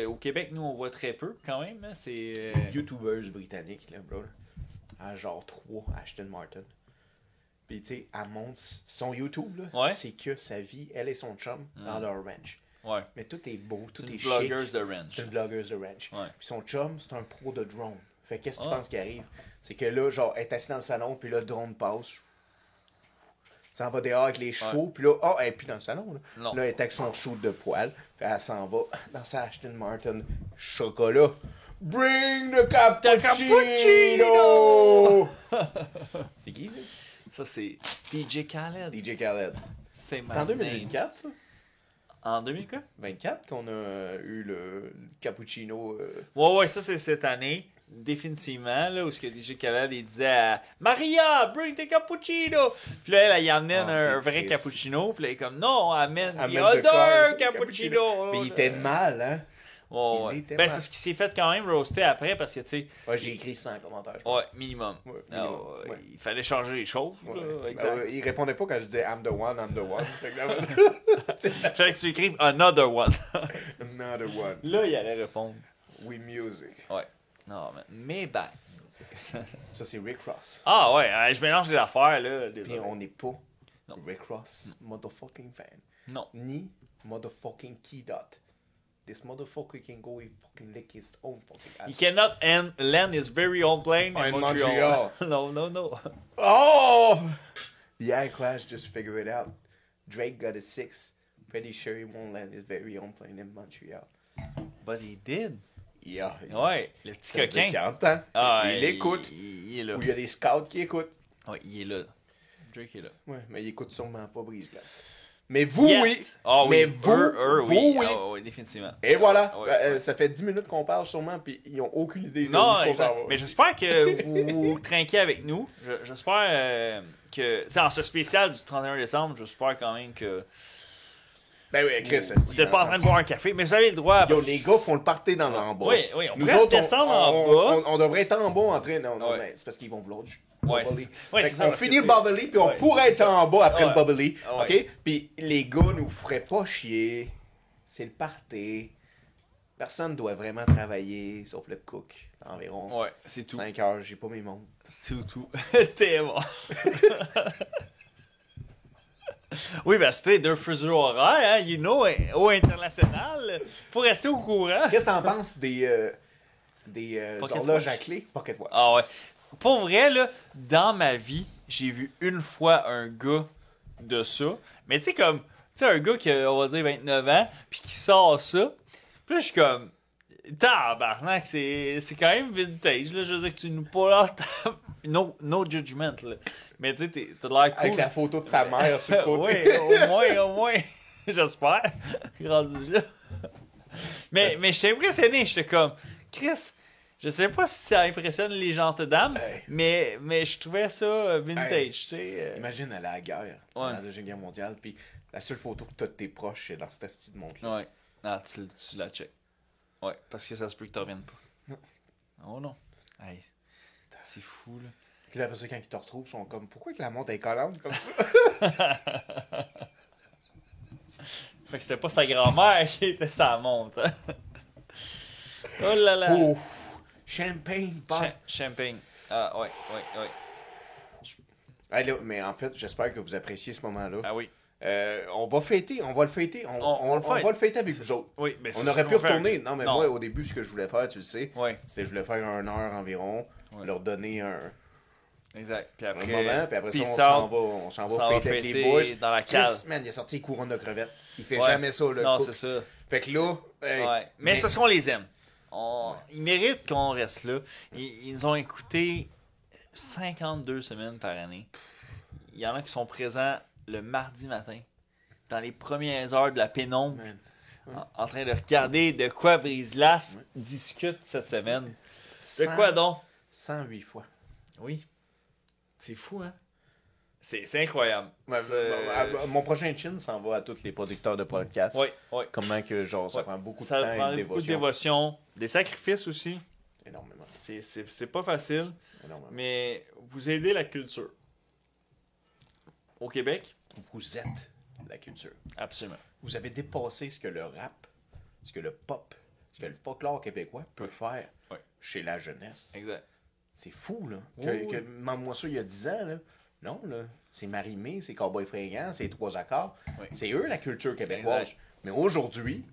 au Québec, nous, on voit très peu, quand même. Hein, c'est... YouTubeuse britannique, là, bro. À genre 3 Aston Martin. Puis, tu sais, elle montre son YouTube, là. C'est que sa vie, elle et son chum, dans leur ranch. Ouais. Mais tout est beau, tout est chic. C'est une blogueuse de ranch. Ouais. Puis son chum, c'est un pro de drone. Fait qu'est-ce que tu penses qui arrive? C'est que là, genre, elle est assise dans le salon, puis là, le drone passe. Ça s'en va dehors avec les chevaux, puis là, elle est plus dans le salon. Là, elle est avec son shoot de poil. Puis elle s'en va dans sa Aston Martin chocolat. Bring the cappuccino! C'est qui, ça? Ça, c'est DJ Khaled. DJ Khaled. C'est en 2024, ça? En 2024 qu'on a eu le cappuccino. Ouais, ça c'est cette année, définitivement, là, où ce que DJ Khaled il disait à Maria, bring the cappuccino! Puis là, il amène un vrai cappuccino, puis là, il est comme non, amène the other cappuccino! Mais il était mal, hein? C'est ce qui s'est fait quand même roaster après parce que tu sais. Ouais, j'ai écrit 100 commentaires. Ouais, minimum. Il fallait changer les choses. Là, exact. Il répondait pas quand je disais I'm the one. Fallait que tu écrives another one. Another one. Là, il allait répondre. We music. Ouais. Non, mais back. Ça, c'est Rick Ross. Ah ouais, je mélange les affaires là. Puis on n'est pas Rick Ross motherfucking fan. Non. Ni motherfucking Key Dot. This motherfucker can go and fucking lick his own fucking ass. He cannot land his very own plane in Montreal. No. Oh! Yeah, Clash just figure it out. Drake got a 6. Pretty sure he won't land his very own plane in Montreal. But he did. Yeah. Ouais, le petit coquin. Il entend. Il écoute. Il est là. Ou il y a des scouts qui écoutent. Ouais, il est là. Drake est là. Ouais, mais il écoute sûrement pas Brise-Glace. Mais vous, oui. Oh, mais oui. Vous, oui. Oh, oui, définitivement. Et voilà. Ça fait 10 minutes qu'on parle sûrement, puis ils n'ont aucune idée de ce qu'on s'en va. Mais j'espère que vous trinquez avec nous. J'espère que... en ce spécial du 31 décembre, j'espère quand même que... Ben oui, Chris, vous n'êtes pas en train de boire un café, mais vous avez le droit. Les gars font le party dans en bas. Oui, on pourrait descendre en bas. On devrait être en bas en train... Non, mais c'est parce qu'ils vont vouloir bubbly. On finit le bubbly, puis on pourrait être en bas après le bubbly. OK? Puis les gars nous feraient pas chier. C'est le party. Personne doit vraiment travailler, sauf le cook. Environ. Ouais, c'est tout. 5 heures, j'ai pas mes montres. C'est tout. T'es bon. Oui, ben c'était deux fuseaux horaires, hein, au international, pour rester au courant. Qu'est-ce que t'en penses des horloges à clé Pocket Watch? Ah ouais. Pour vrai, là, dans ma vie, j'ai vu une fois un gars de ça. Mais tu sais, un gars qui a, on va dire, 29 ans, puis qui sort ça. Puis là, je suis comme, tabarnak, c'est quand même vintage, là. Je veux dire que tu nous pas là. No judgment, là. Mais tu sais, t'as de l'air cool. Avec la photo de sa mère sur le côté. Oui, au moins. J'espère. Rendu là. Mais j'étais impressionné. J'étais comme, Chris, je sais pas si ça impressionne les gens de dames, mais je trouvais ça vintage, tu sais. Imagine aller à la guerre, dans la Deuxième Guerre mondiale, puis la seule photo que t'as de tes proches, c'est dans cette astuce de montre-là. Ouais. Ah, tu la check. Ouais, parce que ça se peut que tu reviennes pas. Non. Oh non. Hey, c'est fou, là. Puis là, après ça, quand ils te retrouvent, ils sont comme, pourquoi que la montre est collante comme ça? Fait que c'était pas sa grand-mère qui était sa montre. Hein? Oh là là. Oh. Champagne, pas. Champagne. Ah, ouais. Là, mais en fait, j'espère que vous appréciez ce moment-là. Ah oui. On va le fêter. On va le fêter avec vous autres. Oui, mais on aurait pu retourner. Non, mais moi, au début, ce que je voulais faire, tu le sais, c'était que je voulais faire 1 heure environ, leur donner un moment, puis après ça, on s'en va fêter avec les boys. Dans la cale. Man, il a sorti les couronnes de crevettes. Il fait jamais ça, le Non, cook. c'est ça. Fait que là... Mais c'est parce qu'on les aime. Ils méritent qu'on reste là. Ils nous ont écoutés 52 semaines par année. Il y en a qui sont présents le mardi matin, dans les premières heures de la pénombre, en train de regarder de quoi Brise-Glace discute cette semaine. De quoi donc? 108 fois. Oui. C'est fou, hein? C'est incroyable. Mon prochain chin s'en va à tous les producteurs de podcasts. Oui. Comment que, genre, ça prend beaucoup de temps et de dévotion. Beaucoup de dévotion. Des sacrifices aussi. Énormément. C'est pas facile. Énormément. Mais vous aidez la culture. Au Québec? Vous êtes la culture. Absolument. Vous avez dépassé ce que le rap, ce que le pop, ce que le folklore québécois peut faire chez la jeunesse. Exact. C'est fou, là. Moi, ça, il y a 10 ans, là. Non, là. C'est Marie-Mé, c'est Cowboy Fringant, c'est Trois Accords. Oui. C'est eux, la culture québécoise. Exact. Mais aujourd'hui,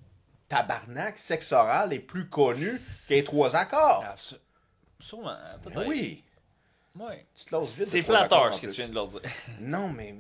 Tabarnak, Sexe Oral est plus connu que les Trois Accords. Sûrement, peut-être. Oui. Ouais. Tu te lances vite. C'est flatteur ce que tu viens de leur dire. Non, mais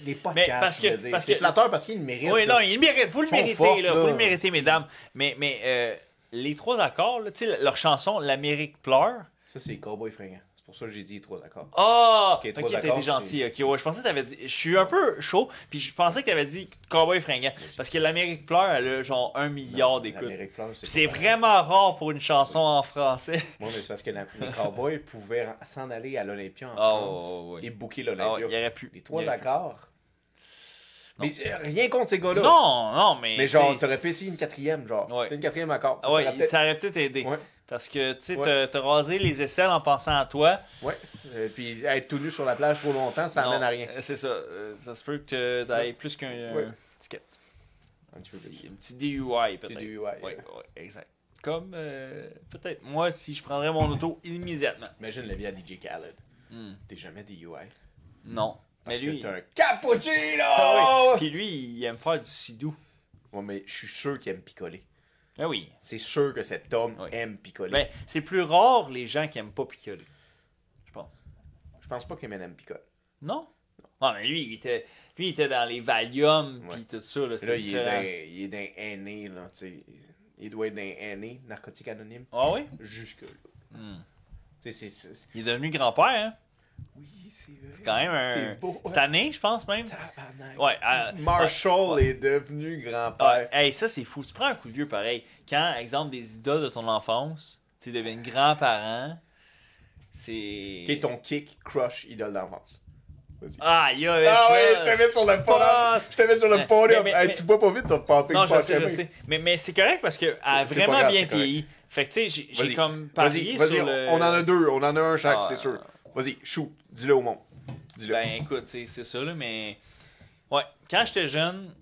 les podcasts, mais parce que c'est flatteur parce qu'ils le méritent. Oui, non, ils le méritent. Vous le méritez, là. Vous le méritez, mesdames. Mais les Trois Accords, tu sais, leur chanson L'Amérique pleure. Ça, c'est Cowboy Fringant. C'est pour ça que j'ai dit Trois Accords. Ah! Ok, t'étais gentil. Ok, ouais, je pensais que t'avais dit. Je suis un peu chaud, puis je pensais que t'avais dit Cowboy Fringant. Parce que l'Amérique pleure, elle a genre 1 milliard d'écoutes. C'est vraiment rare pour une chanson en français. Oui, mais c'est parce que les Cowboys pouvaient s'en aller à l'Olympia en France et booker l'Olympia. Il y aurait pu. Les Trois Accords. Mais rien contre ces gars-là. Non, mais. Mais genre, t'aurais pu essayer une quatrième, genre. C'est une quatrième accord. Oui, ça aurait peut-être aidé. Ouais. Parce que, tu sais, t'as rasé les aisselles en pensant à toi. Ouais. Puis être tout nu sur la plage trop longtemps, ça n'amène à rien. C'est ça. Ça se peut que t'ailles plus qu'un ticket. Un petit DUI, peut-être. DUI. Oui, exact. Comme, peut-être, moi, si je prendrais mon auto immédiatement. Imagine la vie à DJ Khaled. T'es jamais DUI. Non. Parce mais lui, que t'es un cappuccino! Ah oui. Puis lui, il aime faire du sidou. Ouais, mais je suis sûr qu'il aime picoler. Ah oui. C'est sûr que cet homme aime picoler. Ben, c'est plus rare les gens qui aiment pas picoler. Je pense. Je pense pas qu'Eminem picole. Non? Non, mais lui, il était dans les Valium pis tout ça. Là, il est d'un aîné, là, tu sais. Il doit être d'un aîné, narcotique anonyme. Ah oui? Jusque-là. Il est devenu grand-père, hein? Oui, c'est vrai. C'est quand même un... beau. Cette année, je pense même. Ouais, Marshall est devenu grand-père. Hey, ça, c'est fou. Tu prends un coup de vieux pareil. Quand, exemple, des idoles de ton enfance, tu deviennent grands-parents, c'est... Qui est ton kick, crush, idole d'enfance? Vas-y. Oui, je te mets sur le podium. Je te mets sur le podium. Tu bois pas vite, t'as pas Non, je sais. Mais c'est correct parce qu'elle a vraiment bien vieilli. Fait que, tu sais, j'ai comme parié sur le... On en a deux. On en a un chaque, c'est sûr. Vas-y, shoot. Dis-le au monde. Dis-le. Ben, écoute, c'est ça, là, mais... Ouais, quand j'étais jeune,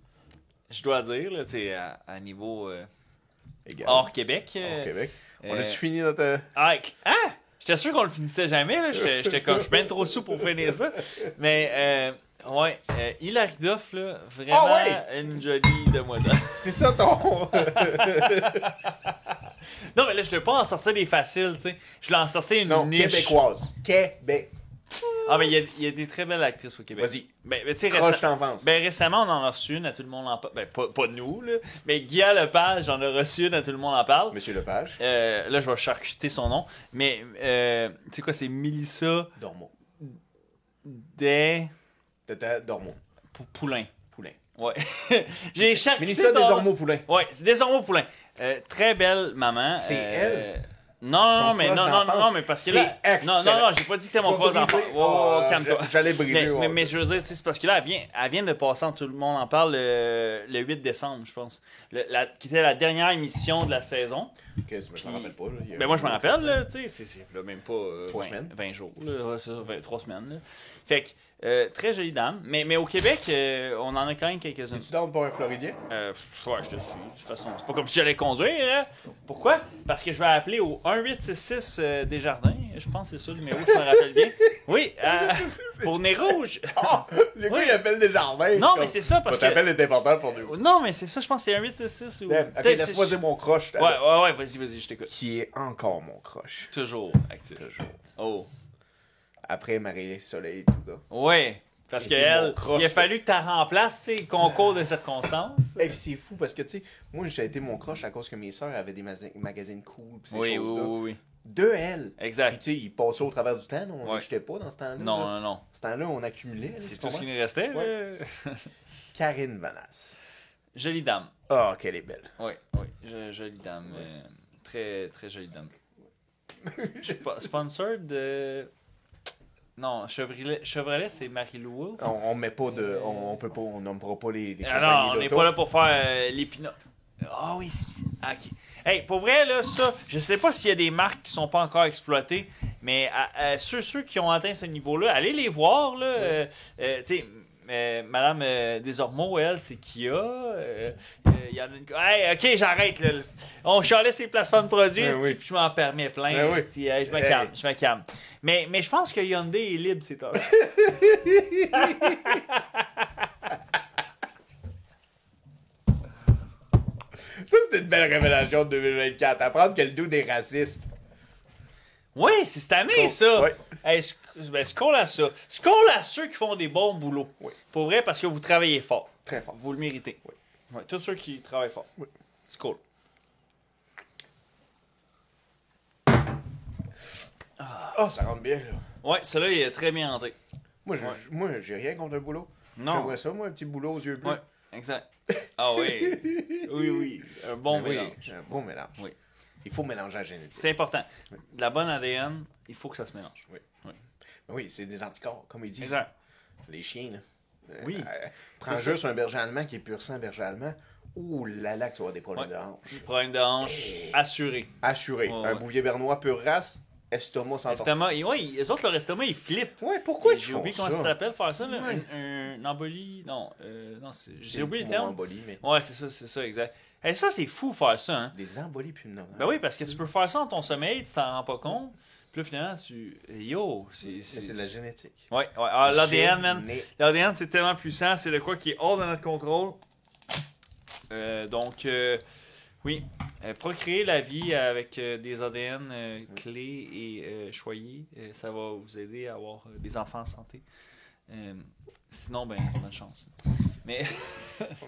je dois dire, là, tu sais, à niveau... hors Québec. Hors Québec. On a-tu fini notre... J'étais sûr qu'on le finissait jamais, là. J'étais comme... Je suis bien trop sous pour finir ça. Mais, Hilary Duff, là, vraiment une jolie demoiselle. C'est ça, ton... Non, mais là, je ne veux pas en sortir des faciles, tu sais. Je voulais en sortir une niche. Québécoise. Québec. Ah, mais il y a des très belles actrices au Québec. Vas-y. Ben, tu sais, récemment, on en a reçu une, à Tout le monde en parle. Ben, pas nous, là. Mais Guy Lepage, j'en ai reçu une, à Tout le monde en parle. Monsieur Lepage. Là, je vais charcuter son nom. Mais, tu sais quoi, c'est Mélissa... Dormeau. Tata Dormeau. Poulain. Poulain. Ouais. J'ai charcuté Mélissa Desormeaux-Poulain. Ouais, c'est Desormeaux-Poulain. Très belle maman. C'est elle? Non, mais parce que là. Non, j'ai pas dit que c'était mon proche d'enfant. Oh, calme-toi. J'allais briser. Mais je veux dire, c'est parce que là, elle vient de passer en Tout le monde en parle le 8 décembre, je pense. Qui était la dernière émission de la saison. Ok, je m'en rappelle pas. Ben moi, je m'en rappelle, là, tu sais, c'est même pas 3 semaines. 20 jours, là, 3 semaines. Là. Fait que, très jolie dame. Mais au Québec, on en a quand même quelques-uns. Es-tu down pour un Floridien? Ouais, je te suis. De toute façon, c'est pas comme si j'allais conduire. Hein? Pourquoi? Parce que je vais appeler au 1866 Desjardins. Je pense que c'est ça le numéro, je me rappelle bien. Oui, pour Nez Rouge. Le gars, il appelle Desjardins. Non, mais c'est ça parce que... Ton appel est important pour nous. Non, mais c'est ça, je pense que c'est 1866 ou... Ok, laisse-moi dire mon crush. Ouais, vas-y, je t'écoute. Qui est encore mon crush. Toujours actif. Toujours. Oh. Après Marie-Soleil et tout ça. Ouais. Parce qu'elle, il a fallu que tu la remplaces, tu sais, concours de circonstances. Et puis c'est fou parce que, tu sais, moi, j'ai été mon crush à cause que mes sœurs avaient des magazines cool. Pis ces choses-là. Oui. De elle. Exact. Puis, tu sais, ils passaient au travers du temps. On ne jetait pas dans ce temps-là. Non. Ce temps-là, on accumulait. C'est tout ce qui nous restait. Karine Vanasse. Jolie dame. Ah, qu'elle est belle. Oui. Jolie dame. Très, très jolie dame. Sponsor de... Non, Chevrolet, c'est Marie-Lou Wolfe. On met pas de... On peut pas... On nommera pas les non, on n'est pas là pour faire l'épinard. Ah oui, OK. Hey, pour vrai, là, ça, je sais pas s'il y a des marques qui sont pas encore exploitées, mais ceux qui ont atteint ce niveau-là, allez les voir, là. Tu sais, Madame Desormeaux, elle, c'est Kia. Il y en a une... Hey, OK, j'arrête, là. On chialait ses placements de produits, puis je m'en permets plein. Hey, je me calme. Mais je pense que Hyundai est libre, c'est temps. Ça, c'était une belle révélation de 2024. Apprendre que le dude est raciste. Oui, c'est cette année, ça. Ouais. Hey, scroll à ça. Scroll à ceux qui font des bons boulots. Oui. Pour vrai, parce que vous travaillez fort. Très fort. Vous le méritez. Oui. Ouais, tous ceux qui travaillent fort. Oui. Scroll. Ça rentre bien, là. Ouais, celui-là, il est très bien rentré. Moi, j'ai rien contre un boulot. Non. J'aimerais ça, moi, un petit boulot aux yeux bleus. Ouais, exact. Ah oui. Oui. Un bon mélange. Oui, un bon mélange. Oui. Il faut mélanger la génétique. C'est important. De la bonne ADN, il faut que ça se mélange. Oui, c'est des anticorps, comme ils disent. Exact. Les chiens, là. Oui. Prends juste un berger allemand qui est pur sang berger allemand. Ouh là là, que tu vas avoir des problèmes de hanche. Problème de hanche, assuré. Assuré. Un bouvier bernois pure race, estomac sans estomac. Oui, les autres, leur estomac, ils flippent. Ouais, pourquoi ils J'ai font oublié ça? comment ça s'appelle, faire ça, là. Un embolie. Non, j'ai oublié le terme. Embolie, mais... Ouais, c'est ça, exact. Et ça, c'est fou, faire ça, hein. Des embolies pulmonaires. Ben oui, parce que tu peux faire ça dans ton sommeil, tu t'en rends pas compte. Puis là, finalement, c'est de la génétique. Ouais. Ah, l'ADN, man. L'ADN, c'est tellement puissant. C'est de quoi qui est hors de notre contrôle. Donc, oui. Procréer la vie avec des ADN clés et choyés, ça va vous aider à avoir des enfants en santé. Sinon, ben, bonne chance. Mais...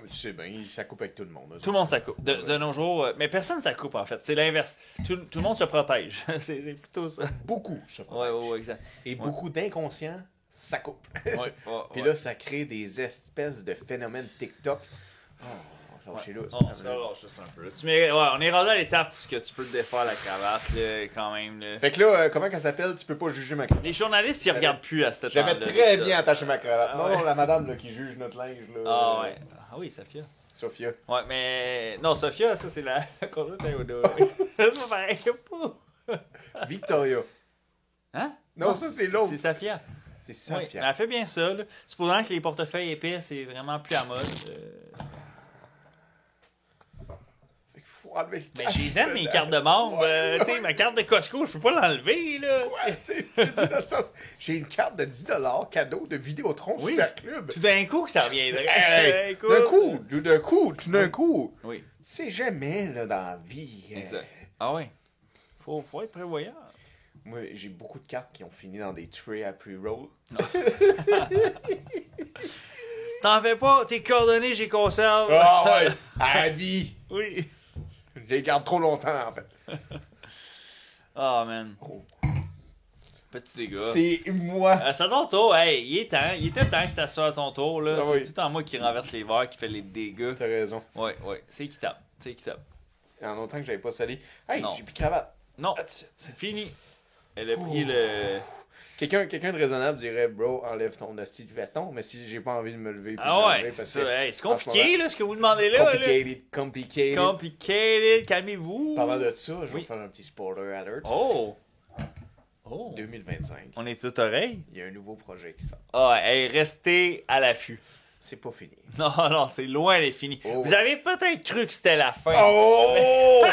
tu sais bien, ça coupe avec tout le monde. Tout le monde s'accoupe. De nos jours, mais personne ne s'accoupe, en fait. C'est l'inverse. Tout le monde se protège. c'est plutôt ça. Beaucoup se protègent. Ouais, exact. Et beaucoup d'inconscients s'accoupent. Puis là, là, ça crée des espèces de phénomènes TikTok. Lâchez-là. On se relâche un peu. On est rendu à l'étape où tu peux te défaire la cravate, là, quand même. Là. Fait que là, comment qu'elle s'appelle? Tu peux pas juger ma cravate. Les journalistes, ils regardent plus à cette époque-là. J'avais très bien attaché ma cravate. Non, la madame là, qui juge notre linge. Là, Ah oui, Sophia. Sophia. Ouais, mais... Non, Sophia, ça, c'est la... C'est pas pareil. Victoria. Hein? Non, ça, c'est l'autre. C'est Sophia. C'est Sophia. Oui, elle fait bien ça. Là. Supposant que les portefeuilles épais, c'est vraiment plus à mode. Mais je les aime, mes cartes de membre. Tu sais, ma carte de Costco, je peux pas l'enlever, là. J'ai une carte de 10$ cadeau de Vidéotron Super Club. Tout d'un coup que ça reviendrait. D'un coup. Oui. Tu sais jamais, là, dans la vie. Exact. Ah oui. Faut être prévoyant. Moi, j'ai beaucoup de cartes qui ont fini dans des trays à pre-roll. T'en fais pas, tes coordonnées, j'y conserve. Ah ouais, à vie. Oui. Je les garde trop longtemps, en fait. Ah, man. Petit dégât. C'est moi. C'est à ton tour. Hey, il était temps que ça soit à ton tour. Là. C'est tout en moi qui renverse les verres, qui fait les dégâts. T'as raison. Ouais. C'est équitable. En longtemps que j'avais pas salé. Hey, j'ai plus de cravate. Non. C'est fini. Elle a pris le... Quelqu'un de raisonnable dirait, bro, enlève ton hostie de veston, mais si j'ai pas envie de me lever. Ah ouais, c'est ça. Hey, c'est compliqué, là, ce que vous demandez là. Complicated, calmez-vous. Parlant de ça, je vais faire un petit spoiler alert. Oh. 2025. On est tout oreilles. Il y a un nouveau projet qui sort. Ah, hey, restez à l'affût. C'est pas fini. Non, c'est loin d'être fini. Oh. Vous avez peut-être cru que c'était la fin. Oh!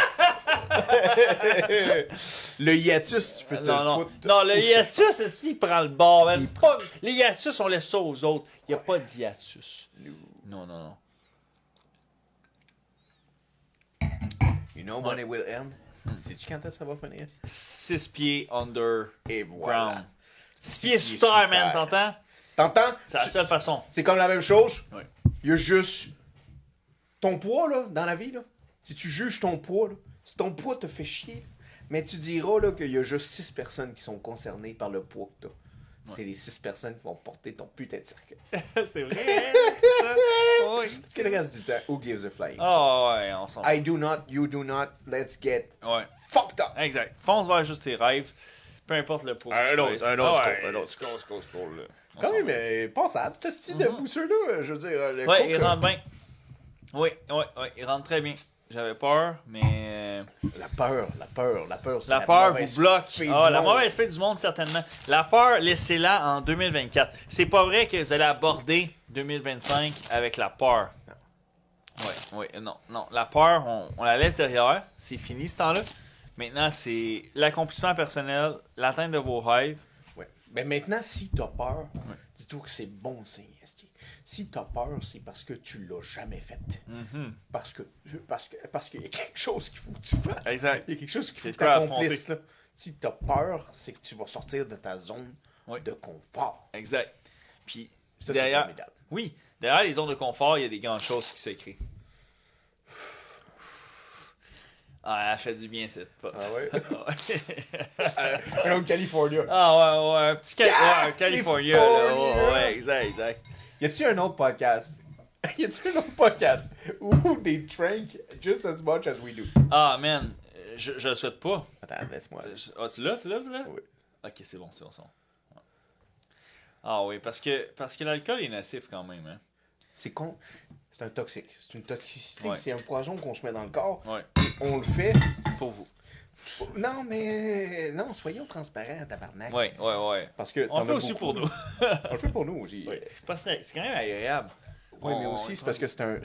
Le hiatus, tu peux te foutre. Non, le hiatus, il prend le bord. Les hiatus, on laisse ça aux autres. Il n'y a pas d'hiatus. Non. You know when it will end? Sais-tu quand ça va finir? 6 pieds under Et voilà. 6 pieds sous terre, man, t'entends? T'entends? C'est la seule façon. C'est comme la même chose. Oui. Il y a juste ton poids, là, dans la vie, là. Si tu juges ton poids, là, si ton poids te fait chier, mais tu diras, là, qu'il y a juste 6 personnes qui sont concernées par le poids que t'as. Ouais. C'est les 6 personnes qui vont porter ton putain de cercueil. C'est vrai, oui. C'est le reste du temps. Who gives a flying? Oh, ouais, on s'en I do not, you do not, let's get fucked up. Exact. Fonce vers juste tes rêves, peu importe le poids. Un autre score. Quand même, mais passable. C'était ce style de booster-là, je veux dire. Ouais, il rentre bien. Oui, il rentre très bien. J'avais peur, mais... La peur, c'est la peur vous bloque. La mauvaise fée du monde, certainement. La peur, laissez-la en 2024. C'est pas vrai que vous allez aborder 2025 avec la peur. Non. La peur, on la laisse derrière. C'est fini, ce temps-là. Maintenant, c'est l'accomplissement personnel, l'atteinte de vos rêves. Ouais. Mais maintenant, si t'as peur, dis-toi que c'est bon signe. Si t'as peur, c'est parce que tu l'as jamais fait. Mm-hmm. Parce qu'il y a quelque chose qu'il faut que tu fasses. Exact. Il y a quelque chose qu'il faut que tu accomplisses. Si t'as peur, c'est que tu vas sortir de ta zone de confort. Exact. Puis ça, derrière, c'est formidable. Oui, derrière les zones de confort, il y a des grandes choses qui s'écrivent. Ah, elle fait du bien, cette pop. Ah ouais? Un autre California. Ah ouais, un petit California. Là. Ouais, exact. Y a-tu un autre podcast? Où they drink just as much as we do? Ah, man, je le souhaite pas. Attends, laisse-moi. Tu l'as? Oui. Ok, c'est bon. Ah oui, parce que l'alcool est nocif quand même, hein. C'est con. C'est un toxique. C'est une toxicité. C'est un poison qu'on se met dans le corps. Ouais. On le fait pour vous. Non, mais... Non, soyons transparents, tabarnak. Ouais. Parce que on le fait aussi pour nous. On le fait pour nous aussi. Oui. Parce que c'est quand même agréable. Oui, mais aussi, c'est parce que c'est un...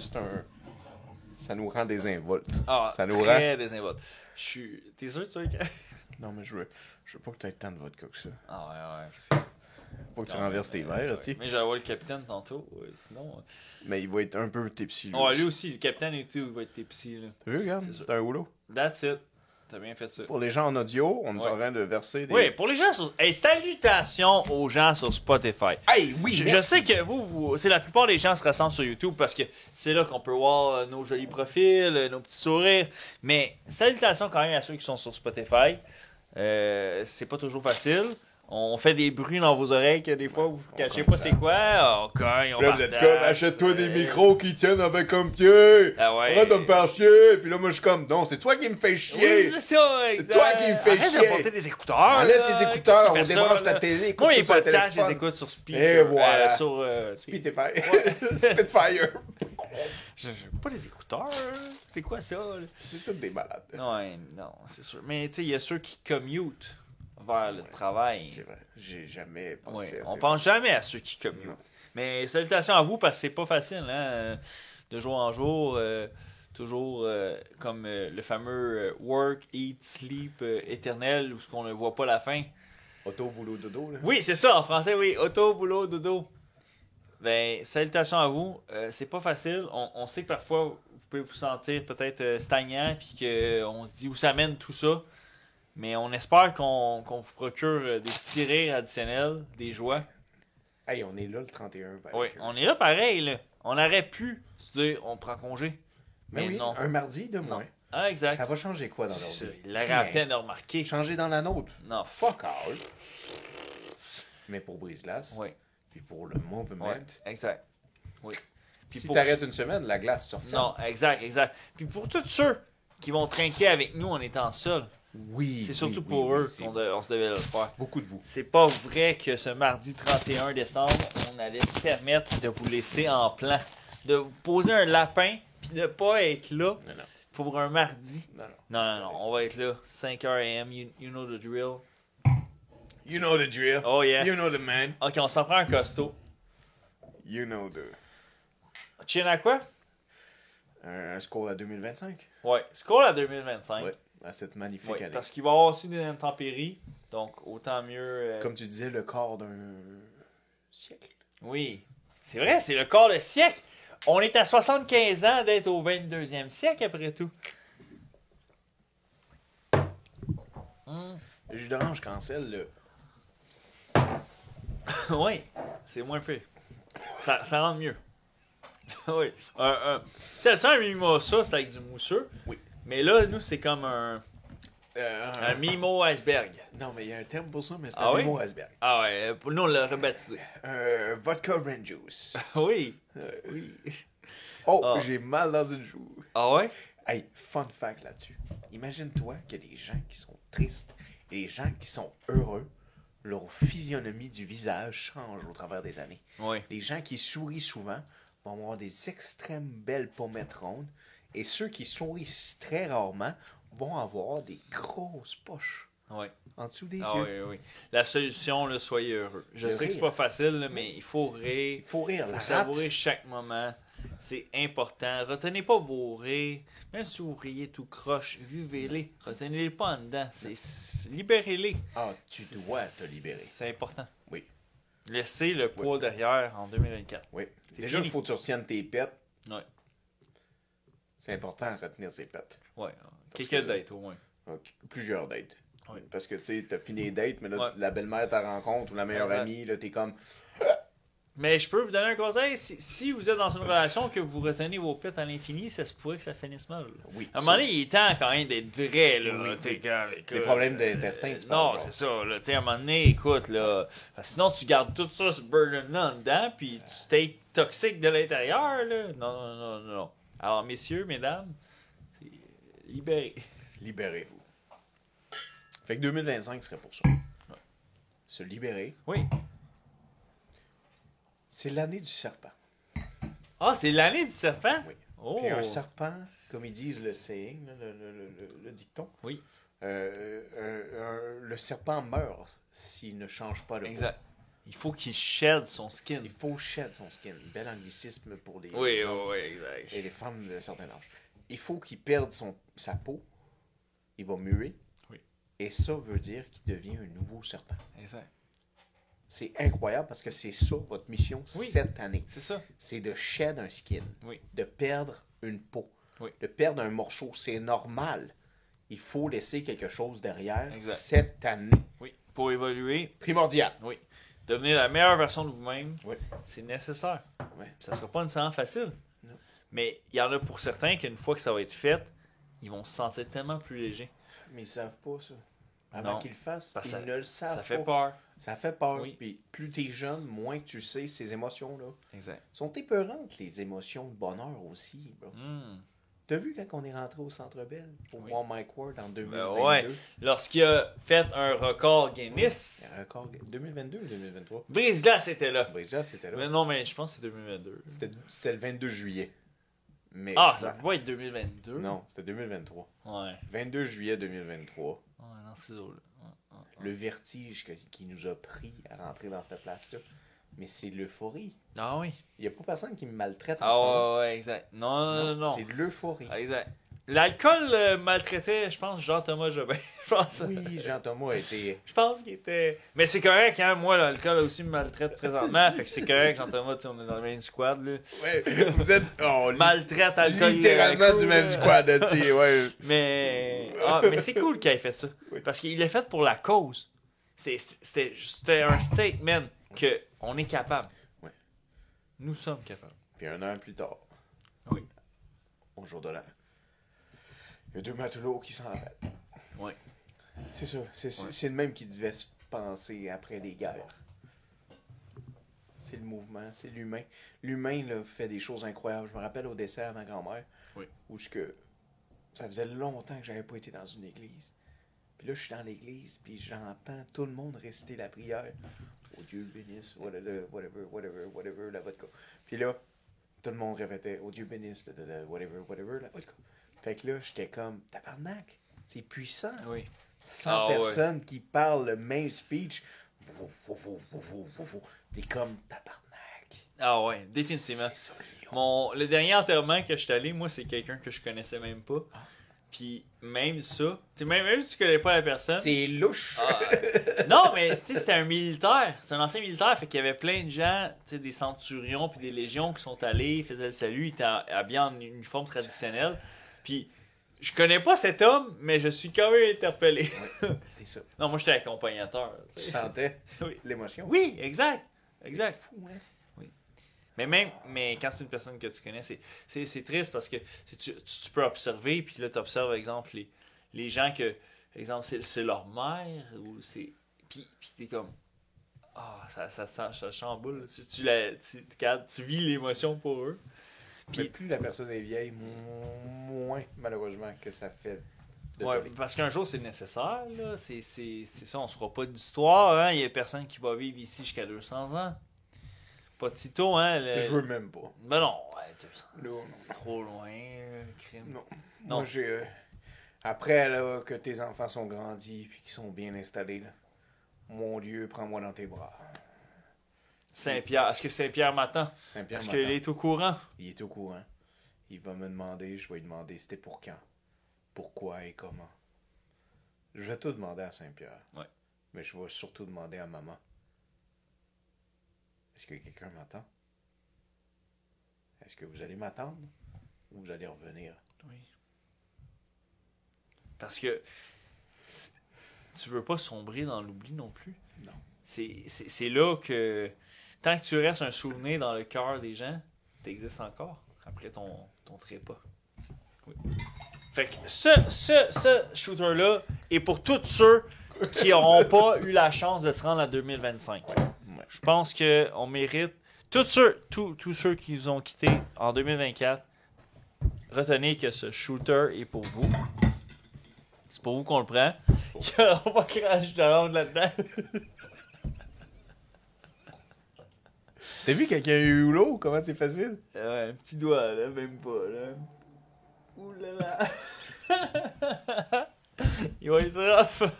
Ça nous rend désinvoltes. Ah, ça nous très désinvoltes. T'es sûr que tu veux... Non, mais je veux pas que tu aies tant de vodka que ça. Ah ouais. Faut que tu renverses tes verres, aussi. Mais j'allais voir le capitaine tantôt, sinon... Mais il va être un peu tipsy, lui. Lui aussi, le capitaine et tout, il va être tipsy, là. T'as vu, regarde, c'est un rouleau. That's it. T'as bien fait ça. Pour les gens en audio, on est en train de verser des... Oui, pour les gens sur... salutations aux gens sur Spotify. Hey, oui, je sais que vous... C'est la plupart des gens se ressemblent sur YouTube parce que c'est là qu'on peut voir nos jolis profils, nos petits sourires. Mais salutations quand même à ceux qui sont sur Spotify. C'est pas toujours facile. On fait des bruits dans vos oreilles que des fois vous cachez pas c'est quoi. OK, on partage. Achète-toi des micros qui tiennent avec un pied. Ah ouais. Arrête de me faire chier. Puis là, moi, je suis comme, non, c'est toi qui me fais chier. Oui, c'est ça, exact. C'est toi qui me fais chier. Arrête de porter des écouteurs. Enlève tes écouteurs, on débranche ta télé. Moi, les podcasts, je les écoute sur Speed. Et voilà. Sur Spitfire. Spitfire. J'ai pas des écouteurs. C'est quoi ça? C'est tout des malades. Ouais, non, c'est sûr. Mais tu sais, il y a ceux qui commutent vers le travail. C'est vrai. J'ai jamais pensé à ça. On pense jamais à ceux qui commutent. Non. Mais salutations à vous parce que c'est pas facile, hein, de jour en jour. Toujours comme le fameux work, eat, sleep éternel où on ne voit pas la fin. Auto, boulot, dodo. Là. Oui, c'est ça en français, oui. Auto, boulot, dodo. Ben, salutations à vous. C'est pas facile. On sait que parfois, vous pouvez vous sentir peut-être stagnant puis qu'on se dit où ça mène tout ça. Mais on espère qu'on vous procure des petits rires additionnels, des joies. Hey, on est là le 31. Oui, on est là pareil. Là. On aurait pu se dire on prend congé. Mais oui, non. Un mardi de moins. Ah, exact. Ça va changer quoi dans leur vie? Il l'aurait à peine remarqué. Changer dans la nôtre? Non. Fuck all. Mais pour Brise-Glace. Oui. Puis pour le mouvement. Ouais, exact. Oui. Puis si t'arrêtes une semaine, la glace se referme. Non, exact. Puis pour tous ceux qui vont trinquer avec nous en étant seuls. Oui. C'est surtout pour eux qu'on se devait le faire. Beaucoup de vous. C'est pas vrai que ce mardi 31 décembre, on allait se permettre de vous laisser en plan. De vous poser un lapin puis de pas être là pour un mardi. Non. On va être là. 5h AM. You know the drill. You know the drill. Oh yeah. You know the man. Ok, on s'en prend un costaud. You know the... Chien à quoi? Un score à 2025. Ouais, score à 2025. Ouais, à cette magnifique année. Parce qu'il va y avoir aussi des intempéries, donc autant mieux... Comme tu disais, le quart d'un siècle. Oui, c'est vrai, c'est le quart de siècle. On est à 75 ans d'être au 22e siècle, après tout. Le jus d'orange cancelle le... Oui, c'est moins pire. Ça rend mieux. Oui. Tu sais, un mimosa, c'est avec du mousseux. Oui. Mais là, nous, c'est comme un mimo iceberg. Non, mais il y a un terme pour ça, mais c'est un mimo iceberg. Ah ouais, nous, on l'a rebaptisé. Un vodka orange juice. Oui. Oui. Oh, j'ai mal dans une joue. Ah ouais? Hey, fun fact là-dessus. Imagine-toi qu'il y a des gens qui sont tristes et des gens qui sont heureux. Leur physionomie du visage change au travers des années. Oui. Les gens qui sourient souvent vont avoir des extrêmes belles pommettes rondes. Et ceux qui sourient très rarement vont avoir des grosses poches. Oui. En dessous des yeux. Oui, oui. La solution, là, soyez heureux. Je sais que c'est pas facile, là, mais il faut rire. Il faut rire. Il faut savourer chaque moment. C'est important. Retenez pas vos rires. Même si vous riez tout croche, vivez-les. Retenez-les pas en dedans. Libérez-les. Ah, tu dois te libérer. C'est important. Oui. Laissez le poids derrière en 2024. Oui. Déjà, il faut que tu retiennes tes pets. Oui. C'est important de retenir ses pets. Oui. Quelques dates au moins. Plusieurs dates. Oui. Parce que tu sais, t'as fini les dates, mais là, la belle-mère ta rencontre ou la meilleure amie, là, t'es comme. Mais je peux vous donner un conseil. Si vous êtes dans une relation que vous retenez vos pets à l'infini, ça se pourrait que ça finisse mal. Oui. À un moment donné, il est temps quand même d'être vrai. Là, oui. Les problèmes d'intestin, tu non, c'est ça. Là, à un moment donné, écoute, là, sinon tu gardes tout ça, ce burden-là en dedans, puis tu t'es toxique de l'intérieur. Là. Non. Alors, messieurs, mesdames, libérez. Libérez-vous. Fait que 2025 serait pour ça. Ouais. Se libérer. Oui. C'est l'année du serpent. Ah, c'est l'année du serpent? Oui. Oh. Puis un serpent, comme ils disent le saying, le dicton. Oui. Le serpent meurt s'il ne change pas de exact. Peau. Il faut qu'il shed son skin. Il faut shed son skin. Bel anglicisme pour les hommes exact. Et les femmes d'un certain âge. Il faut qu'il perde sa peau. Il va muer. Oui. Et ça veut dire qu'il devient un nouveau serpent. Exact. C'est incroyable parce que c'est ça votre mission cette année. C'est ça. C'est de shed un skin. Oui. De perdre une peau. Oui. De perdre un morceau. C'est normal. Il faut laisser quelque chose derrière cette année. Oui. Pour évoluer. Primordial. Oui. Devenir la meilleure version de vous-même. Oui. C'est nécessaire. Oui. Ça ne sera pas nécessairement facile. Non. Mais il y en a pour certains qu'une fois que ça va être fait, ils vont se sentir tellement plus légers. Mais ils ne savent pas ça. Avant qu'ils le fassent, ils ne le savent pas. Ça fait peur. Ça fait peur. Oui. Puis plus tu es jeune, moins que tu sais ces émotions-là. Exact. Sont épeurantes, les émotions de bonheur aussi, bro. T'as vu quand on est rentré au Centre Bell pour voir Mike Ward en 2022? Ouais. Lorsqu'il a fait un record Guinness. Un record 2022 ou 2023? Brise-Glace était là. Brise-Glace était là. Mais non, mais je pense que c'est 2022. C'était le 22 juillet. Mais ça peut être 2022. Non, c'était 2023. Ouais. 22 juillet 2023. Ouais, dans ces eaux-là. Le vertige qui nous a pris à rentrer dans cette place-là. Mais c'est de l'euphorie. Ah oui. Il n'y a pas personne qui me maltraite en ce moment. Ouais, exact. Non. C'est de l'euphorie. Exact. L'alcool maltraitait, je pense, Jean-Thomas Jobin. Oui, Jean-Thomas a été... Je pense qu'il était... Mais c'est correct, hein. Moi, l'alcool aussi me maltraite présentement. Fait que c'est correct, Jean-Thomas, on est dans le même squad, là. Ouais, vous êtes... maltraite, alcool... Littéralement du même squad, ouais. Mais c'est cool qu'il ait fait ça. Oui. Parce qu'il l'a fait pour la cause. C'était un statement qu'on est capable. Oui. Nous sommes capables. Puis un an plus tard. Oui. Au jour de l'an. Il y a 2 matelots qui s'en rappellent. Oui. C'est ça. C'est le même qui devait se penser après des guerres. C'est le mouvement, c'est l'humain. L'humain là, fait des choses incroyables. Je me rappelle au décès à ma grand-mère. Oui. Où ça faisait longtemps que j'avais pas été dans une église. Puis là, je suis dans l'église, puis j'entends tout le monde réciter la prière. Oh Dieu bénisse, whatever, la vodka. Puis là, tout le monde répétait, oh Dieu bénisse, whatever, la vodka. Fait que là, j'étais comme, tabarnak, c'est puissant. Oui. 100 personnes qui parlent le même speech. T'es comme, tabarnak. Ah ouais, définitivement. Le dernier enterrement que je suis allé, moi, c'est quelqu'un que je connaissais même pas. Puis même ça, même si tu connais pas la personne... C'est louche. Non, mais c'était un militaire. C'est un ancien militaire, fait qu'il y avait plein de gens, des centurions puis des légions qui sont allés, ils faisaient le salut, ils étaient habillés en uniforme traditionnel. Puis je connais pas cet homme, mais je suis quand même interpellé. Ouais, c'est ça. Non, moi, j'étais accompagnateur. Tu sentais l'émotion? Oui, exact. Exact. C'est fou, hein? Oui. Mais quand c'est une personne que tu connais, c'est triste parce que tu peux observer, puis là, tu observes, par exemple, les gens que, par exemple, c'est leur mère, ou c'est. Puis t'es comme. Ça chamboule. Tu vis l'émotion pour eux. Puis plus la personne est vieille, moins, malheureusement, que ça fait. Ouais, parce qu'un jour, c'est nécessaire. Là. C'est ça, on ne se fera pas d'histoire. Hein? Il y a personne qui va vivre ici jusqu'à 200 ans. Pas de sitôt, hein? Je veux même pas. Ben non, ouais, 200 non. C'est trop loin, crime. Non. Moi, j'ai... après, là, que tes enfants sont grandis et qu'ils sont bien installés, là, mon Dieu, prends-moi dans tes bras. Saint-Pierre, est-ce que Saint-Pierre m'attend? Est-ce qu'il est au courant? Il est au courant. Il va me demander, je vais lui demander c'était pour quand, pourquoi et comment. Je vais tout demander à Saint-Pierre. Ouais. Mais je vais surtout demander à maman. Est-ce que quelqu'un m'attend? Est-ce que vous allez m'attendre? Ou vous allez revenir? Oui. Parce que tu veux pas sombrer dans l'oubli non plus. Non. C'est là que tant que tu restes un souvenir dans le cœur des gens, t'existes encore après ton trépas. Oui. Fait que ce shooter-là est pour tous ceux qui n'auront pas eu la chance de se rendre à 2025. Ouais. Je pense qu'on mérite. Tous ceux qui ont quitté en 2024, retenez que ce shooter est pour vous. C'est pour vous qu'on le prend. On va cracher de l'onde là-dedans. T'as vu quelqu'un a eu l'eau? Comment c'est facile? Ouais, un petit doigt, là, même pas, là. Ouh là là. Il va être rough.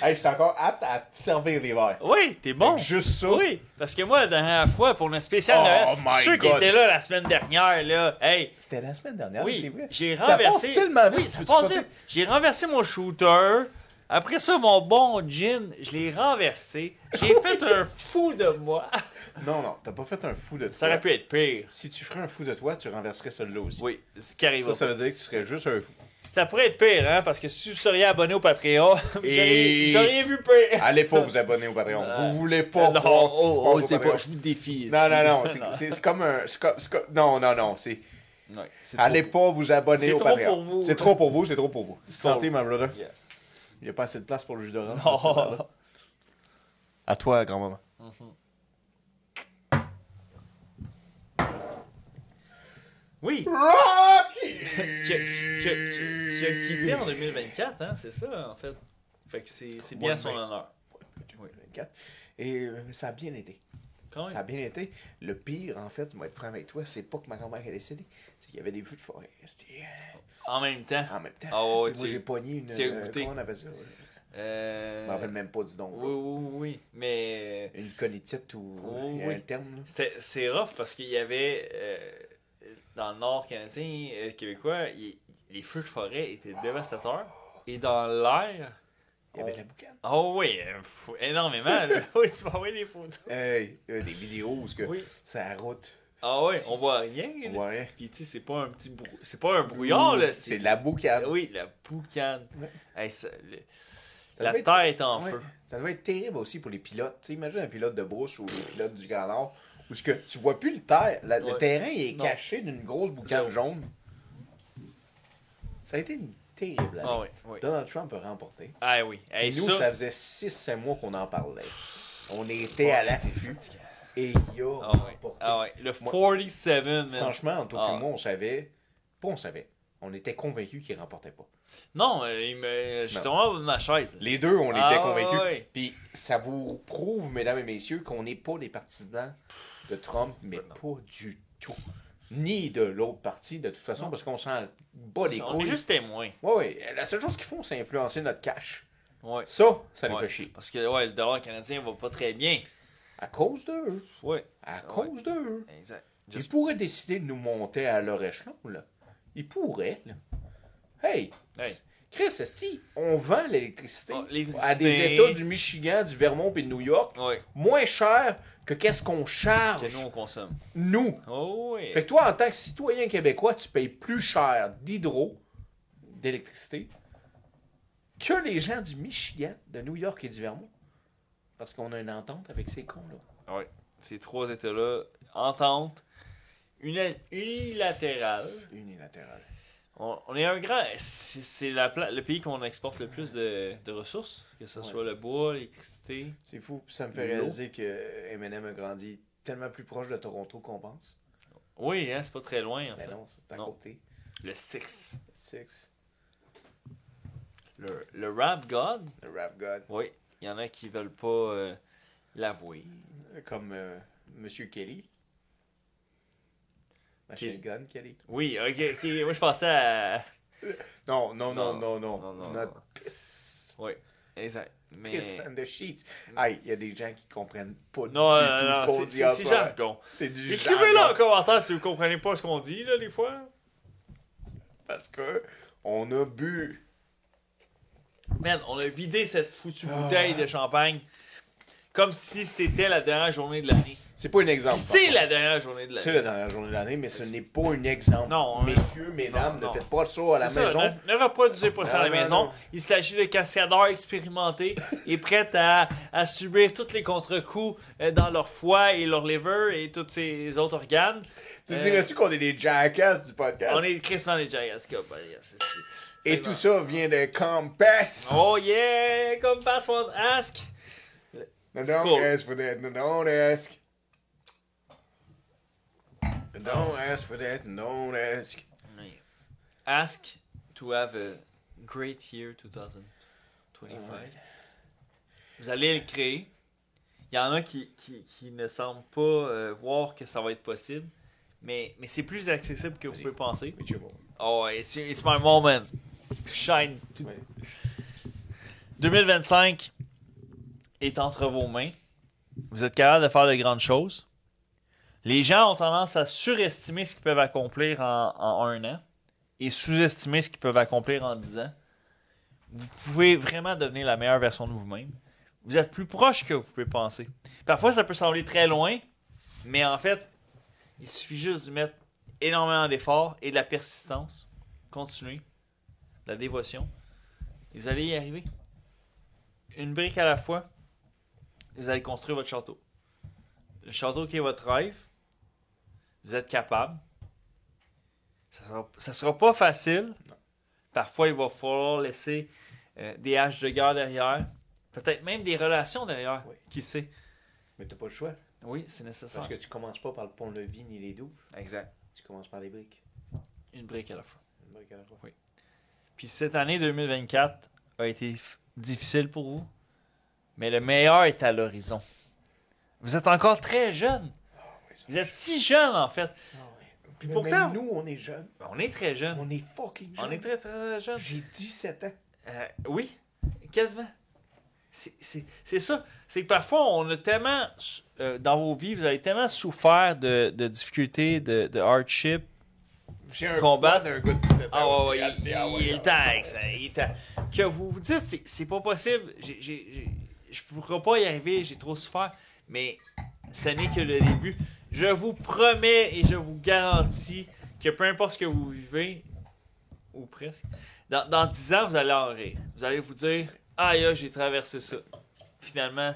Hey, je suis encore apte à te servir les verres. Oui, t'es bon. Juste ça. Oui, parce que moi, la dernière fois, pour notre spécial Noël, ceux qui étaient là la semaine dernière, là, hey. C'était la semaine dernière, oui, c'est vrai. J'ai renversé. Ça passe tellement vite. Oui, ça passe vite. J'ai renversé mon shooter. Après ça, mon bon gin, je l'ai renversé. J'ai fait un fou de moi. Non, t'as pas fait un fou de toi. Ça aurait pu être pire. Si tu ferais un fou de toi, tu renverserais celui-là aussi. Oui, ce qui arrive. Ça veut dire que tu serais juste un fou. Ça pourrait être pire, hein, parce que si vous seriez abonné au Patreon, vous auriez vu pire. Allez pas vous abonner au Patreon. Vous voulez pas voir ce qui se passe au Patreon. Pas, je vous défie. Non, c'est comme un... Non, c'est... Ouais, allez pas vous abonner au Patreon. C'est trop pour vous, c'est trop pour vous. Santé, my brother. Yeah. Il n'y a pas assez de place pour le jus d'orange. Non. À toi, grand-maman. Oui. Rocky! Qui a quitté en 2024, hein, c'est ça, en fait. Fait que c'est bien son honneur. Oui, 2024. Et ça a bien été. Ça a bien été. Le pire, en fait, je vais être franc avec toi, c'est pas que ma grand-mère est décédée, c'est qu'il y avait des feux de forêt. En même temps? En même temps. Oh, moi, j'ai pogné une... comment on appelle ça? Je m'en rappelle même pas du nom. Oui, mais... Une conitite ou il y a un terme. C'est rough parce qu'il y avait... dans le nord canadien, québécois, les feux de forêt étaient dévastateurs. Et dans l'air... Il y avait de la boucane. Oh oui, énormément. Oui, tu m'as envoyé des photos. Des vidéos où c'est la route. Ah oui, on voit rien. On voit rien. Puis tu sais, c'est pas un petit c'est pas un brouillard, là. C'est de la boucane. Oui, la boucane. Ouais. Hey, la terre est en feu. Ça doit être terrible aussi pour les pilotes. Tu sais, imagine un pilote de brousse ou les pilotes du Grand Nord où tu vois plus le le terrain est caché d'une grosse boucane jaune. Ça a été une terrible année. Oui. Donald Trump a remporté. Ah oui. Et nous, ça faisait 6-7 mois qu'on en parlait. On était à l'affût. Et il a remporté. Ah ouais. Le 47, man. Franchement, en tout cas, moi, on savait. Pas on savait. On était convaincus qu'il remportait pas. Non, je suis tombé de ma chaise. Les deux, on était convaincus. Ouais. Puis ça vous prouve, mesdames et messieurs, qu'on n'est pas des partisans de Trump, mais pas du tout. Ni de l'autre parti, de toute façon, parce qu'on s'en bat les couilles. On est juste témoins. Oui. La seule chose qu'ils font, c'est influencer notre cash. Ouais. Ça nous fait chier. Parce que le dollar canadien va pas très bien. À cause d'eux. Oui. À cause d'eux. Exact. Ils pourraient décider de nous monter à leur échelon, là. Ils pourraient, là. Hey. Chris, esti, on vend l'électricité à des États du Michigan, du Vermont et de New York moins cher que qu'est-ce qu'on charge. Que nous, on consomme. Nous. Oh oui. Fait que toi, en tant que citoyen québécois, tu payes plus cher d'électricité, que les gens du Michigan, de New York et du Vermont. Parce qu'on a une entente avec ces cons-là. Oui. Ces 3 États-là, entente unilatérale. On est un grand... C'est le pays qu'on exporte le plus de ressources, que ce soit le bois, l'électricité. C'est fou. Puis ça me fait réaliser que M&M a grandi tellement plus proche de Toronto qu'on pense. Oui, hein, c'est pas très loin, en fait. Non, c'est à côté. Le Six. Le Rap God. Le Rap God. Oui. Il y en a qui veulent pas l'avouer. Comme Monsieur Kelly. Machine Gun Kelly. Oui, ok. Moi, je pensais à... Non. Notre piss. Oui, exact. Mais... Piss and the sheets. Aïe, il y a des gens qui comprennent pas non, tout ce qu'on dit. C'est jargon. C'est du Écrivez-le en commentaire si vous comprenez pas ce qu'on dit, là, des fois. Parce que on a bu. Man, on a vidé cette foutue bouteille de champagne comme si c'était la dernière journée de l'année. C'est pas un exemple. C'est la dernière journée de l'année. C'est la dernière journée de l'année, mais ce n'est pas un exemple. Non. Messieurs, mesdames, ne faites pas ça à la maison. Ne reproduisez pas ça à la maison. Il s'agit de cascadeurs expérimentés et prêts à subir tous les contre-coups dans leur foie et leur liver et tous ces autres organes. Tu dirais-tu qu'on est des jackass du podcast? On est crissement des jackass. Et tout ça vient de Compass. Oh yeah! Compass won't ask. Don't ask for that. Don't ask. Don't ask for that. Don't ask. Ask to have a great year 2025. Vous allez le créer. Il y en a qui ne semblent pas voir que ça va être possible. Mais c'est plus accessible que vous pouvez penser. Oh, it's my moment. Shine. 2025 est entre vos mains. Vous êtes capable de faire de grandes choses. Les gens ont tendance à surestimer ce qu'ils peuvent accomplir en 1 an et sous-estimer ce qu'ils peuvent accomplir en 10 ans. Vous pouvez vraiment devenir la meilleure version de vous-même. Vous êtes plus proche que vous pouvez penser. Parfois, ça peut sembler très loin, mais en fait, il suffit juste de mettre énormément d'efforts et de la persistance. Continuez. De la dévotion. Et vous allez y arriver. Une brique à la fois, vous allez construire votre château. Le château qui est votre rêve, vous êtes capable. Ça sera pas facile. Non. Parfois, il va falloir laisser des haches de guerre derrière. Peut-être même des relations derrière. Oui. Qui sait? Mais t'as pas le choix. Oui, c'est nécessaire. Parce que tu commences pas par le pont-levis ni les douves. Exact. Tu commences par les briques. Une brique à la fois. Une brique à la fois. Oui. Puis cette année 2024 a été difficile pour vous. Mais le meilleur est à l'horizon. Vous êtes encore très jeune. Oh, oui, vous êtes si jeune, en fait. Oh, oui. Puis pourtant, nous, on est jeunes. On est très jeunes. On est fucking jeunes. On est très, très jeunes. J'ai 17 ans. Oui, quasiment. C'est ça. C'est que parfois, on a tellement... dans vos vies, vous avez tellement souffert de difficultés, de hardship. J'ai un combat d'un gars de 17 ans. Ah ouais, il est temps. Que vous vous dites, c'est pas possible. Je pourrais pas y arriver, j'ai trop souffert. Mais ce n'est que le début. Je vous promets et je vous garantis que peu importe ce que vous vivez, ou presque, dans 10 ans, vous allez en rire. Vous allez vous dire, aïe, j'ai traversé ça. Finalement,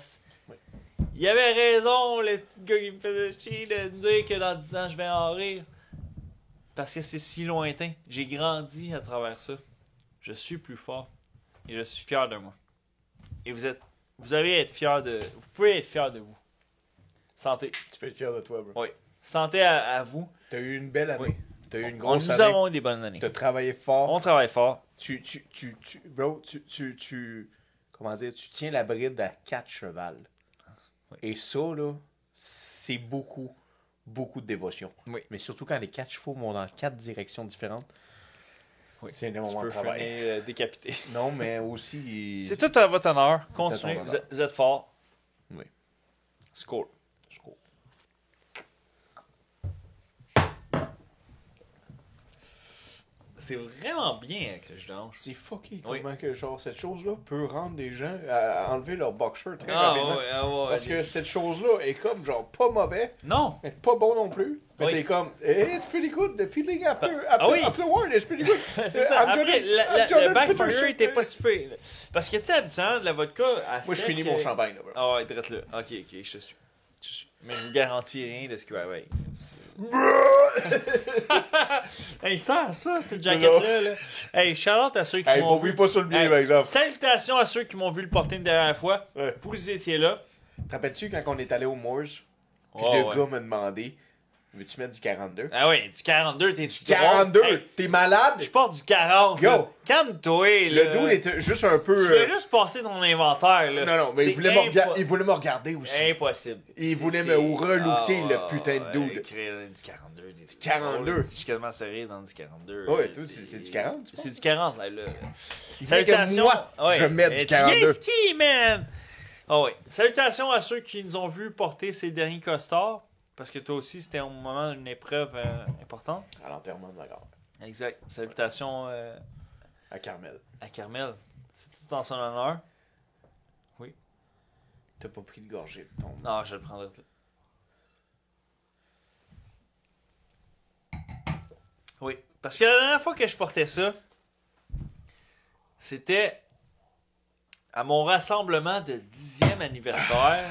il avait raison, le petit gars qui me faisait chier de me dire que dans 10 ans, je vais en rire. Parce que c'est si lointain. J'ai grandi à travers ça. Je suis plus fort. Et je suis fier de moi. Et vous allez être fier de... Vous pouvez être fier de vous. Santé. Tu peux être fier de toi, bro. Oui. Santé à vous. T'as eu une belle année. Oui. T'as eu une grosse année. Nous avons eu des bonnes années. T'as travaillé fort. On travaille fort. Bro, comment dire, tu tiens la bride à 4 chevals. Oui. Et ça, là, c'est beaucoup de dévotion. Oui. Mais surtout quand les 4 chevaux vont dans 4 directions différentes. Oui. C'est un moment de travail. Finir, décapité. Non, mais aussi... C'est tout à votre honneur. Continuez. Vous êtes fort. Oui. Score. C'est vraiment bien avec le jus d'orange. C'est fucké comment que genre cette chose-là peut rendre des gens à enlever leur boxer très rapidement. Parce que cette chose-là est comme genre pas mauvais. Non. Mais pas bon non plus. Mais t'es comme it's pretty good. The feeling afterward is pretty good. C'est ça. Après, le backfire était pas super. Parce que tu sais, habituellement, de la vodka à moi, je finis mon champagne là. Ah ouais, direct là. Ok, je te suis. Mais je vous garantis rien de ce qui va avec. Hey, sert ça, cette jaquette-là. Là. Hey, shout-out à ceux qui m'ont vu. Pas sur le biais, par exemple. Salutations à ceux qui m'ont vu le porter une dernière fois. Ouais. Vous étiez là. Te rappelles-tu quand on est allé au Moores? Puis le gars m'a demandé, veux-tu mettre du 42? Ah oui, du 42, t'es du 42? Hey, t'es malade? Je porte du 40. Yo! Calme-toi, là. Le dude était juste un peu... Tu voulais juste passer ton inventaire, là. Non, mais il voulait me regarder aussi. Impossible. Il voulait me relooker, le putain de dude. Du 42. Du 42. Je suis quasiment serré dans du 42. Ouais, toi, c'est du 40? C'est du 40, là. Salutations. Moi, je mets du 42. Tu ski, man! Ah oui. Salutations à ceux qui nous ont vus porter ces derniers costards. Parce que toi aussi, c'était au moment d'une épreuve importante. À l'enterrement de ma grand-mère. Exact. Salutations à Carmel. À Carmel. C'est tout en son honneur. Oui. T'as pas pris de gorgée de ton... Non, je le prendrai. Oui. Parce que la dernière fois que je portais ça, c'était à mon rassemblement de 10e anniversaire.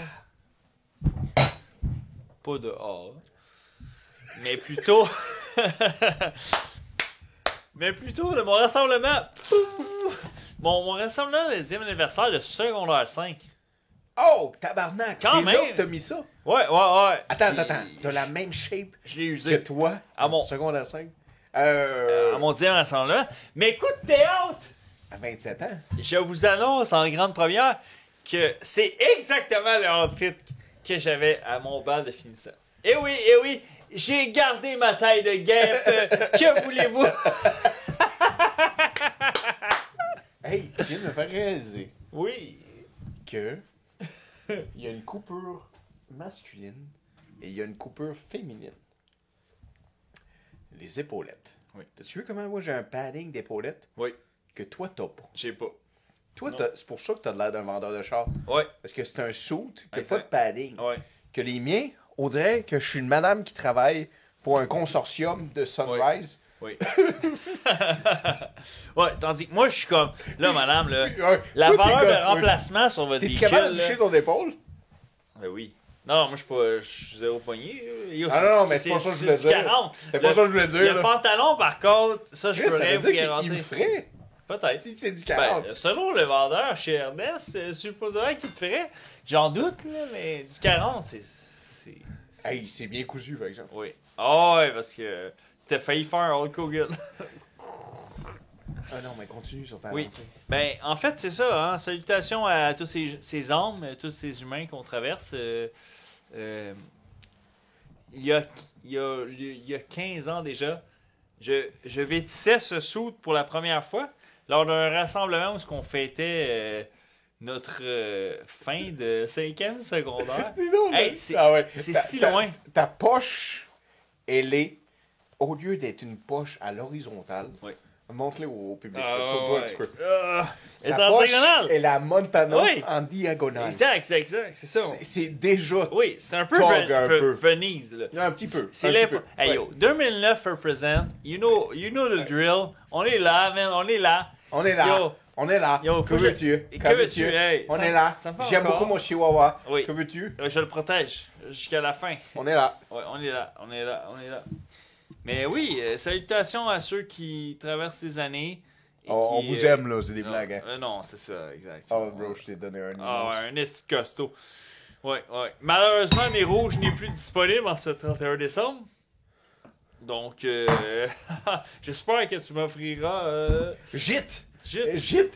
Pas de A. Mais plutôt... mais plutôt de mon rassemblement... mon rassemblement de 10e anniversaire de secondaire 5. Oh, tabarnak! Quand même! Là que t'as mis ça? Ouais. Attends. T'as la même shape je l'ai usé que toi à mon secondaire 5? À mon 10e rassemblement. Mais écoute, théâtre! À 27 ans? Je vous annonce en grande première que c'est exactement le outfit que j'avais à mon bal de finissant. Eh oui, j'ai gardé ma taille de guêpe. Que voulez-vous? Hey, tu viens de me faire réaliser. Oui. Que il y a une coupure masculine et il y a une coupure féminine. Les épaulettes. Oui. T'as-tu vu comment moi j'ai un padding d'épaulettes? Oui. Que toi t'as pas. J'ai pas. Toi, c'est pour ça que t'as l'air d'un vendeur de char. Ouais. Parce que c'est un suit qui n'a pas de padding. Ouais. Que les miens, on dirait que je suis une madame qui travaille pour un consortium de Sunrise. Oui. Ouais, tandis que moi, je suis comme... Là, madame, là, la toi, valeur de remplacement sur votre véhicule... T'es capable de toucher ton épaule? Ben oui. Non, moi, je suis zéro poignet. Non, mais c'est pas ça que je voulais dire. C'est pas ça que je voulais dire. Le pantalon, par contre, ça, je pourrais vous garantir. Il me ferait. Peut-être. Si c'est du 40. Ben, selon le vendeur chez Ernest, supposément qu'il te ferait. J'en doute, là, mais du 40, c'est... Hey, c'est bien cousu, par exemple. Oui. Ah ouais, parce que t'as failli faire un Hulk Hogan. Ah non, mais continue sur ta lancée. Ben, en fait, c'est ça. Hein? Salutations à tous ces âmes, tous ces humains qu'on traverse. Il y a 15 ans déjà, je vêtissais ce suit pour la première fois lors d'un rassemblement où on fêtait notre fin de 5e secondaire. C'est drôle. Hey, c'est si loin. Ta poche, elle est, au lieu d'être une poche à l'horizontale, montre-le au public. Tourne-toi un petit peu. C'est en diagonale. Et la Montana en diagonale. Exact. C'est ça. C'est déjà. Oui, c'est un peu Venise. Là. Un petit peu. C'est les. Hey yo, 2009 represent. You know the drill. On est là, man. On est là. Yo, on est là. Yo, que veux-tu? Hey, on est là. J'aime beaucoup mon chihuahua. Oui. Que veux-tu? Je le protège jusqu'à la fin. On est là. Ouais, on est là. Mais oui, salutations à ceux qui traversent les années. On vous aime, là, c'est des blagues. Hein? Non, c'est ça, exact. Oh, bro, je t'ai donné un immense. Un esti costaud. Ouais. Malheureusement, mes rouges n'est plus disponible en ce 31 décembre. Donc, j'espère que tu m'offriras... Gîte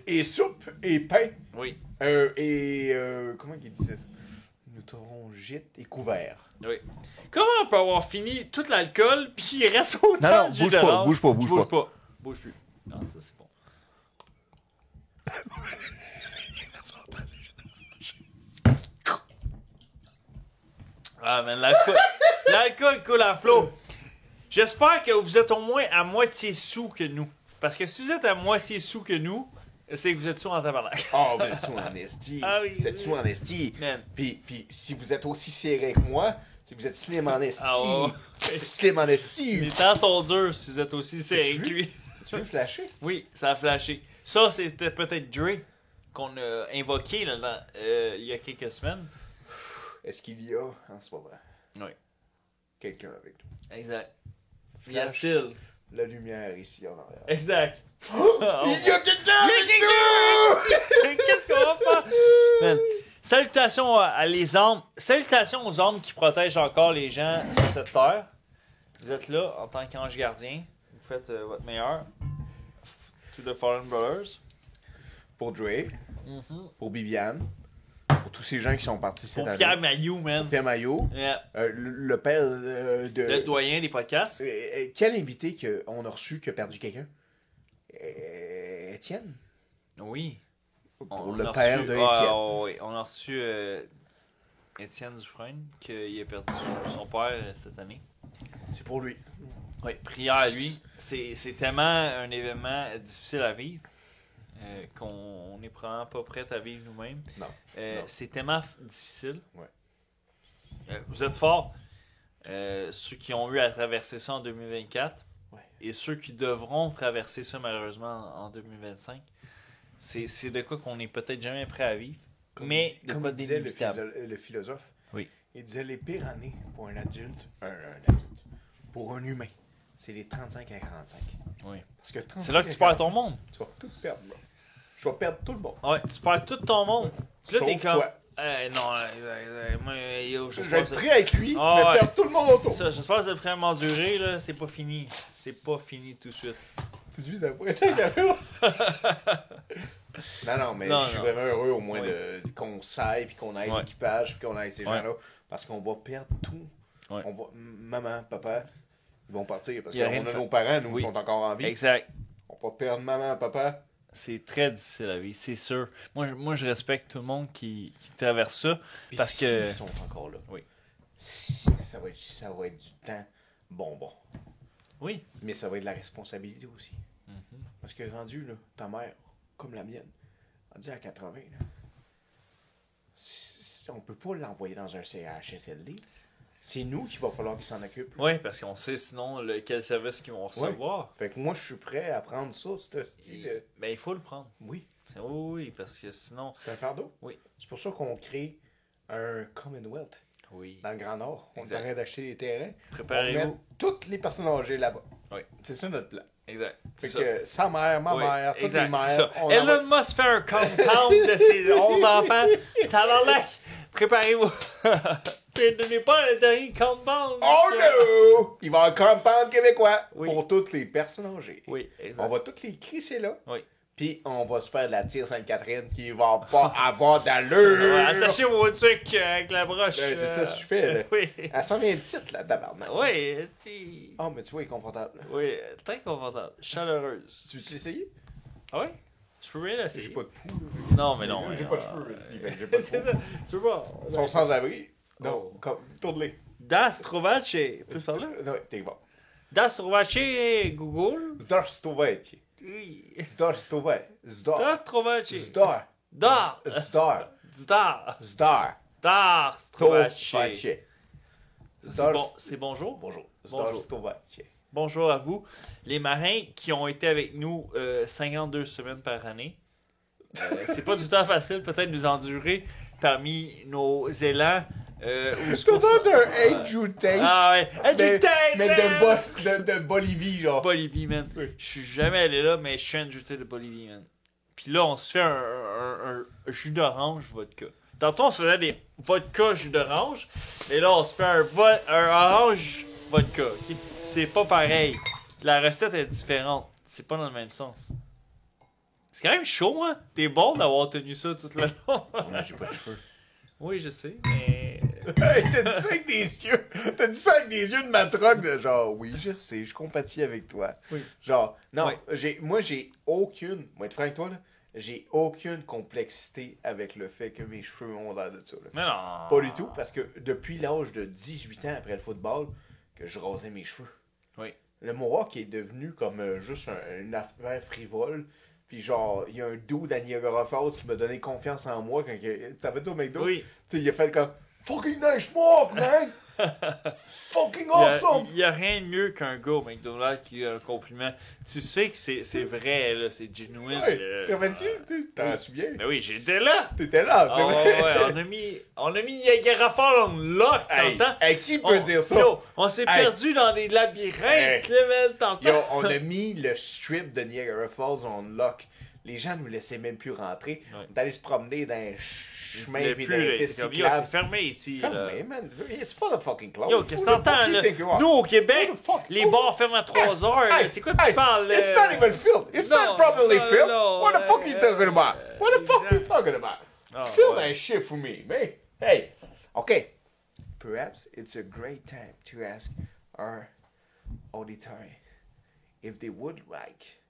et soupe et pain. Oui. Comment il disait ça? Nous t'aurons gîte et couvert. Oui. Comment on peut avoir fini tout l'alcool puis il reste autant non, de jus d'orange? Bouge pas. Bouge plus. Non, ça c'est bon. Ah, man, l'alcool coule à flot. J'espère que vous êtes au moins à moitié sous que nous. Parce que si vous êtes à moitié sous que nous, c'est que vous êtes sous en tabarnak. Oh, vous êtes sous en esti. Ah oui. Vous êtes sous en esti. Puis si vous êtes aussi serré que moi, c'est que vous êtes slim en esti. Oh. Slim en esti. Les temps sont durs si vous êtes aussi serré que lui. Tu veux flasher? Oui, ça a flashé. Ça, c'était peut-être Dre qu'on a invoqué là, il y a quelques semaines. Est-ce qu'il y a en ce moment quelqu'un avec nous? Exact. Y a-t-il la lumière ici en arrière? Exact. Il y a quelqu'un avec nous! Qu'est-ce qu'on va faire? Man. Salutations à les âmes. Salutations aux âmes qui protègent encore les gens sur cette terre. Vous êtes là en tant qu'ange gardien. Vous faites votre meilleur. To the Fallen Brothers. Pour Dre. Pour Bibiane. Pour tous ces gens qui sont partis cette année. Pour Pierre Mailloux, man. Pierre Mailloux. Yeah. Le père de... Le doyen des podcasts. Quel invité qu'on a reçu qui a perdu quelqu'un? Étienne? Oui. Pour le père de Étienne. Oui, on a reçu Étienne Dufresne, qui a perdu son père cette année. C'est pour lui. Oui, prière à lui. C'est tellement un événement difficile à vivre qu'on n'est probablement pas prêt à vivre nous-mêmes. Non. C'est tellement difficile. Ouais. Vous êtes forts. Ceux qui ont eu à traverser ça en 2024 et ceux qui devront traverser ça malheureusement en 2025. C'est de quoi qu'on n'est peut-être jamais prêt à vivre. Mais comme disait le philosophe, il disait les pires années pour un adulte, pour un humain, c'est les 35 à 45. Oui. Parce que c'est là que tu perds ton monde. Tu vas tout perdre, là. Je vais perdre tout le monde. Ouais, tu perds tout ton monde. Puis là, t'es comme. Toi. Non, moi, je vais être prêt avec lui, je vais perdre tout le monde autour. J'espère que vous êtes prêt à m'endurer, là. C'est pas fini. C'est pas fini tout de suite. Tu dis, ça pourrait être Non, mais je suis vraiment heureux au moins qu'on s'aille, puis qu'on aille l'équipage, puis qu'on aille ces gens-là. Parce qu'on va perdre tout. On va, maman, papa, ils vont partir. Parce qu'on a nos parents, nous, qui sont encore en vie. Exact. On va perdre maman, papa. C'est très difficile à vivre, c'est sûr. Moi, je respecte tout le monde qui traverse ça. Puis parce que. Ils sont encore là. Oui. Ça va être du temps bonbon. Oui. Mais ça va être de la responsabilité aussi. Parce que rendu, là, ta mère, comme la mienne, rendu à 80, là, on peut pas l'envoyer dans un CHSLD. C'est nous qu'il va falloir qu'ils s'en occupent. Oui, parce qu'on sait sinon quel service qu'ils vont recevoir. Fait que moi, je suis prêt à prendre ça, ce style. Ben, il faut le prendre. Oui. Oui, parce que sinon... C'est un fardeau. Oui. C'est pour ça qu'on crée un Commonwealth. Oui. Dans le Grand Nord. On arrête d'acheter des terrains. Préparez-vous. On met toutes les personnes âgées là-bas. Oui. C'est ça notre plan. Exact. Fait que sa mère, ma mère, toutes les mères... Ça. Elon Musk fait un compound de ses 11 enfants. Tabarnak! Préparez-vous. Ce n'est pas le dernier compound. Oh no! Il va y avoir un compound québécois pour toutes les personnes âgées. Oui, exact. On va toutes les crisser là. Oui. Puis on va se faire de la tire Sainte-Catherine qui va pas avoir d'allure. Attachez vos trucs avec la broche. C'est ça que je fais. Là. Oui. Elle s'en vient petite, la tabarnak. Oui. Oh, mais tu vois, elle est confortable. Oui, très confortable. Chaleureuse. Tu veux l'essayer? Ah oui? Je peux bien l'essayer. J'ai pas de pouls. Non, mais non. J'ai pas de cheveux. J'ai pas de C'est ça. Tu veux pas? Ils sont sans abri. Non, comme, tourne-les. Das Trovace. Peux faire là? Non, t'es bon. Das Trovace Google. Zdar Stovace. Oui. Zdar Stovace. Zdar. Das Trovace. Zdar. Zdar. Zdar. Zdar. Zdar. Zdar Trovace. Zdar. C'est bonjour? Bonjour. Zdar Stovace. Bonjour à vous. Les marins qui ont été avec nous 52 semaines par année. C'est pas tout le temps facile peut-être de nous endurer parmi nos élans. C'est tout un Andrew Tate. Ah ouais. Andrew Tate! Mais de Bolivie, genre. Bolivie, man. Oui. Je suis jamais allé là, mais je suis Andrew Tate de Bolivie, man. Puis là, on se fait un jus d'orange vodka. Tantôt, on se faisait des vodka jus d'orange. Et là, on se fait un orange vodka. Okay? C'est pas pareil. La recette est différente. C'est pas dans le même sens. C'est quand même chaud, hein? T'es bon d'avoir tenu ça tout le long. Ouais, j'ai pas de cheveux. Oui, je sais, mais... T'as dit ça avec des yeux. T'as dit ça avec des yeux de matroque de genre, oui, je sais, je compatis avec toi. Oui. Genre, non, moi, j'ai aucune, moi, être franc avec toi, là, j'ai aucune complexité avec le fait que mes cheveux ont l'air de ça. Là. Mais non. Pas du tout, parce que depuis l'âge de 18 ans après le football, que je rasais mes cheveux. Oui. Le Mohawk est devenu comme juste une affaire frivole. Puis genre, il y a un dude à Niagara Falls qui m'a donné confiance en moi quand ça veut dire au McDo. Oui. Tu sais, il a fait comme fucking nice Mohawk, man! Fucking awesome! Il n'y a rien de mieux qu'un gars au McDonald's qui a un compliment. Tu sais que c'est vrai, là, c'est genuine. Ouais, servais-tu? Tu t'en souviens? Ben oui, j'étais là! T'étais là, c'est vrai? Ouais, on a mis Niagara Falls en lock tantôt. Qui peut dire ça? Yo, on s'est perdu dans des labyrinthes, là, man, tantôt. Yo, on a mis le strip de Niagara Falls en lock. Les gens nous laissaient même plus rentrer. Ouais. On est allé se promener dans un chemin et dans une piste cyclable. C'est fermé ici. Fermé, man. C'est pas the fucking close. Yo, qu'est-ce que t'entends, là? Nous, au Québec, les bars ferment à 3 heures. C'est quoi tu parles? It's not even filled. It's not properly filled. What the fuck are you talking about? What the fuck are you talking about? Fill that shit for me, man. Hey, okay. Perhaps it's a great time to ask our auditory if they would like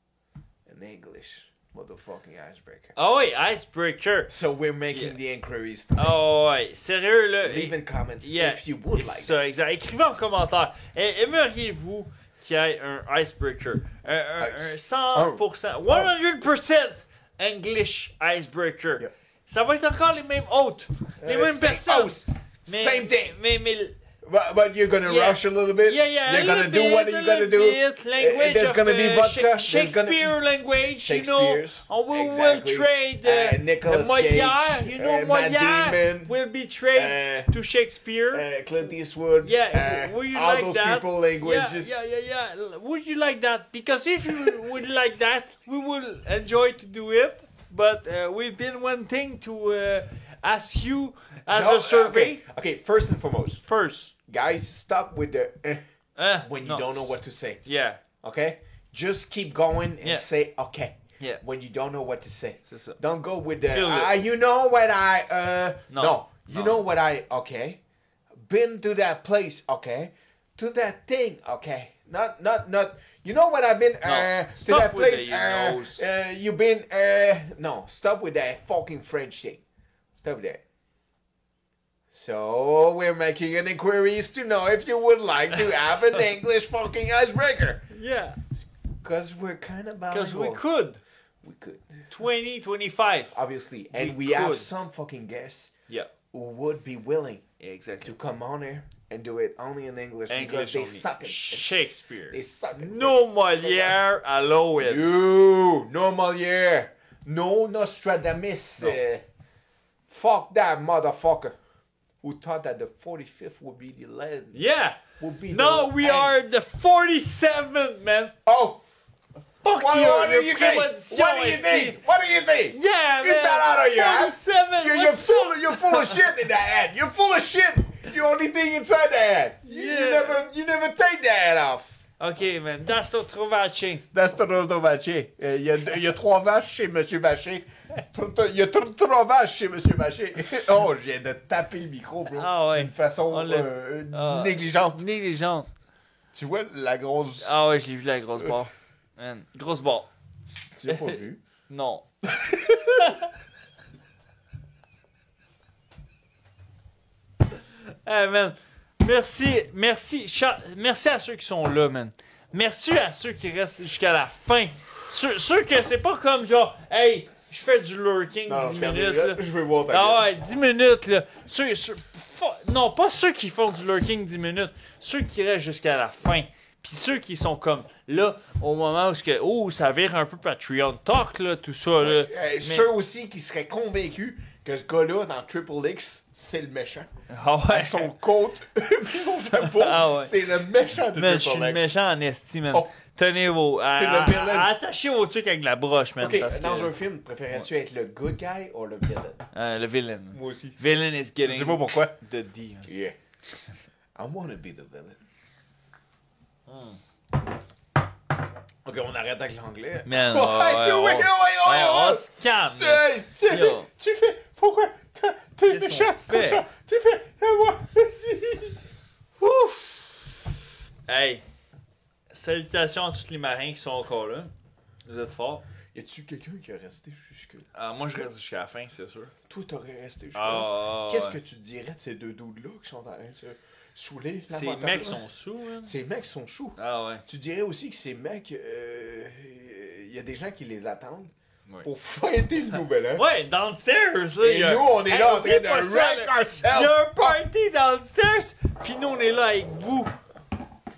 an English motherfucking icebreaker. Oh oui, icebreaker. So we're making the inquiries today. Oh ouais, sérieux là. Leave in comments if you would like. Ça, exact. Écrivez en commentaire. Aimeriez-vous qu'il y ait un icebreaker? Un 100%, 100% English icebreaker. Yeah. Ça va être encore les mêmes hôtes, les mêmes personnes. Same day. Mais But you're gonna rush a little bit. Yeah. You're gonna do what you're gonna do. Language There's gonna be vodka. Shakespeare language. You know, we will trade Nicolas Molière. Cage, You know, Molière will be traded to Shakespeare. Clint Eastwood. Yeah, would you all like those that? people languages. Yeah. Would you like that? Because if you would like that, we will enjoy to do it. But we've been wanting to ask you as a survey. Okay, first and foremost. Guys, stop with the when you don't know what to say. Yeah. Okay? Just keep going and say okay. Yeah. When you don't know what to say. C'est ça. Don't go with the you know what I No. You know what I been to that place, okay? To that thing, okay? Not you know what I've been to that place you've been no, stop with that fucking French thing. Stop with that. So, we're making an inquiries to know if you would like to have an English fucking icebreaker. Yeah. Because we're kind of bilingual. Because we could. 20, 25. Obviously. And we have some fucking guests who would be willing to come on here and do it only in English because they suck at Shakespeare. They suck at No Molière, allow it. You, no Molière. No Nostradamus. No. Fuck that motherfucker. Who thought that the 45th would be the land? Yeah. No, we are the 47th, man. Oh. Fuck what, you. What do you think? What do you think? What do you think? Yeah, you man. Thought out of your 47. You're full of shit in that ad. You're full of shit. The only thing inside the ad. Yeah. You never take the ad off. OK, man. That's the Trovache. That's the Trovache. Il y a 3 vaches chez Monsieur Vacher. Il y a 3 vaches chez Monsieur Vacher. Oh, je viens de taper le micro, bro. Ah ouais. D'une façon négligente. Négligente. Tu vois la grosse... Ah ouais, j'ai vu la grosse barre. Man. Grosse barre. Tu l'as pas vu? Non. Hey, man. Merci à ceux qui sont là, man. Merci à ceux qui restent jusqu'à la fin. Ceux que c'est pas comme genre, hey, je fais du lurking 10 minutes. Là. Je veux voir ta Ah ouais, 10 minutes, là. Non, pas ceux qui font du lurking 10 minutes. Ceux qui restent jusqu'à la fin. Puis ceux qui sont comme là, au moment où ça vire un peu Patreon Talk, là, tout ça. Là. Ceux aussi qui seraient convaincus que ce gars-là, dans Triple X, c'est le méchant. Ah ouais. Avec son côte puis son chapeau, c'est le méchant de Triple X. Je suis le méchant en esti, man. Oh. Tenez vos... attachez vos trucs avec la broche, man. Ok, dans un film, préférais-tu être le good guy ou le villain? Le villain. Moi aussi. Villain is getting... Je sais pas pourquoi. The D. Hein. Yeah. I wanna be the villain. Ok, on arrête avec l'anglais. Man, on se calme. Tu fais... Pourquoi t'es méchant comme ça? Tu fais... Ouf! Hey! Salutations à tous les marins qui sont encore là. Vous êtes forts. Y a-tu quelqu'un qui a resté jusqu'à... moi, je reste jusqu'à la fin, c'est sûr. Toi, t'aurais resté jusqu'à là. Qu'est-ce que tu dirais de ces deux dudes-là qui sont en train de saoulés. Ces mecs sont sous, hein? Ces mecs sont choux. Ah ouais. Tu dirais aussi que ces mecs, il y a des gens qui les attendent pour fêter le nouvel an. Ouais, downstairs. Et nous, on est là en train de wreck ourselves. Il y a un party downstairs, puis nous, on est là avec vous.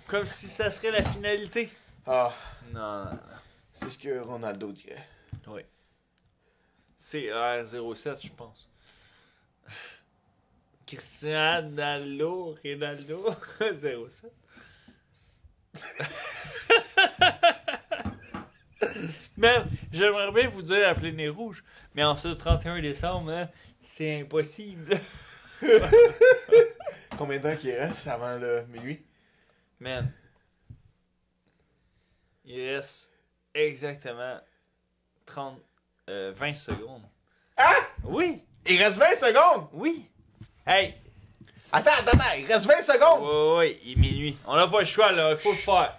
Comme si ça serait la finalité. Ah. Non. C'est ce que Ronaldo dirait. Oui. C'est R07, je pense. Cristiano Ronaldo 07. Man, j'aimerais bien vous dire appeler Nez Rouge, mais en ce 31 décembre, hein, c'est impossible. Combien de temps qu'il reste avant le minuit? Man, il reste exactement 20 secondes. Hein? Oui! Il reste 20 secondes? Oui! Hey! Attends, il reste 20 secondes! Oui, il est minuit. On n'a pas le choix, là, il faut le faire.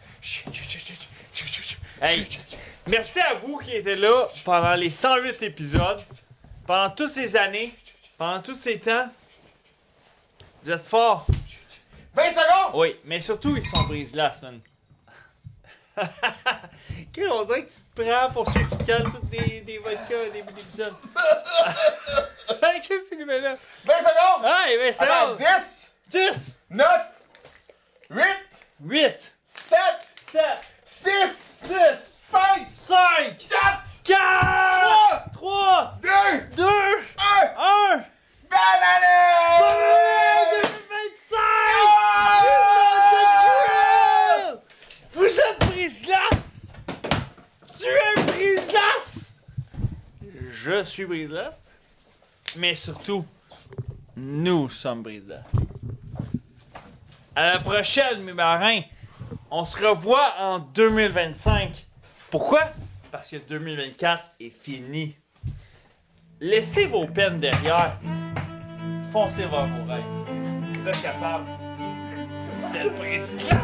Hey! Merci à vous qui étiez là pendant les 108 épisodes, pendant toutes ces années, pendant tous ces temps. Vous êtes forts. 20 secondes! Oui, mais surtout, ils sont brise-glace, man. On dirait que tu te prends pour ceux qui calent toutes des vodkas au début d'épisode. Qu'est-ce que tu lui mets là? 20 secondes! Hey, 20 secondes! 10! 10! 9! 8! 8! 7! 7! 6! 6! 5! 5! 4! 4! 3! 2! 2! 1! 1! Belle année! 2025! Oh! Vous êtes brise-glace! Tu es brise-glace! Je suis brise-glace. Mais surtout, nous sommes brise-glace. À la prochaine, mes marins. On se revoit en 2025. Pourquoi? Parce que 2024 est fini. Laissez vos peines derrière. Foncez vers vos rêves. Vous êtes capables. Vous êtes brise-glace!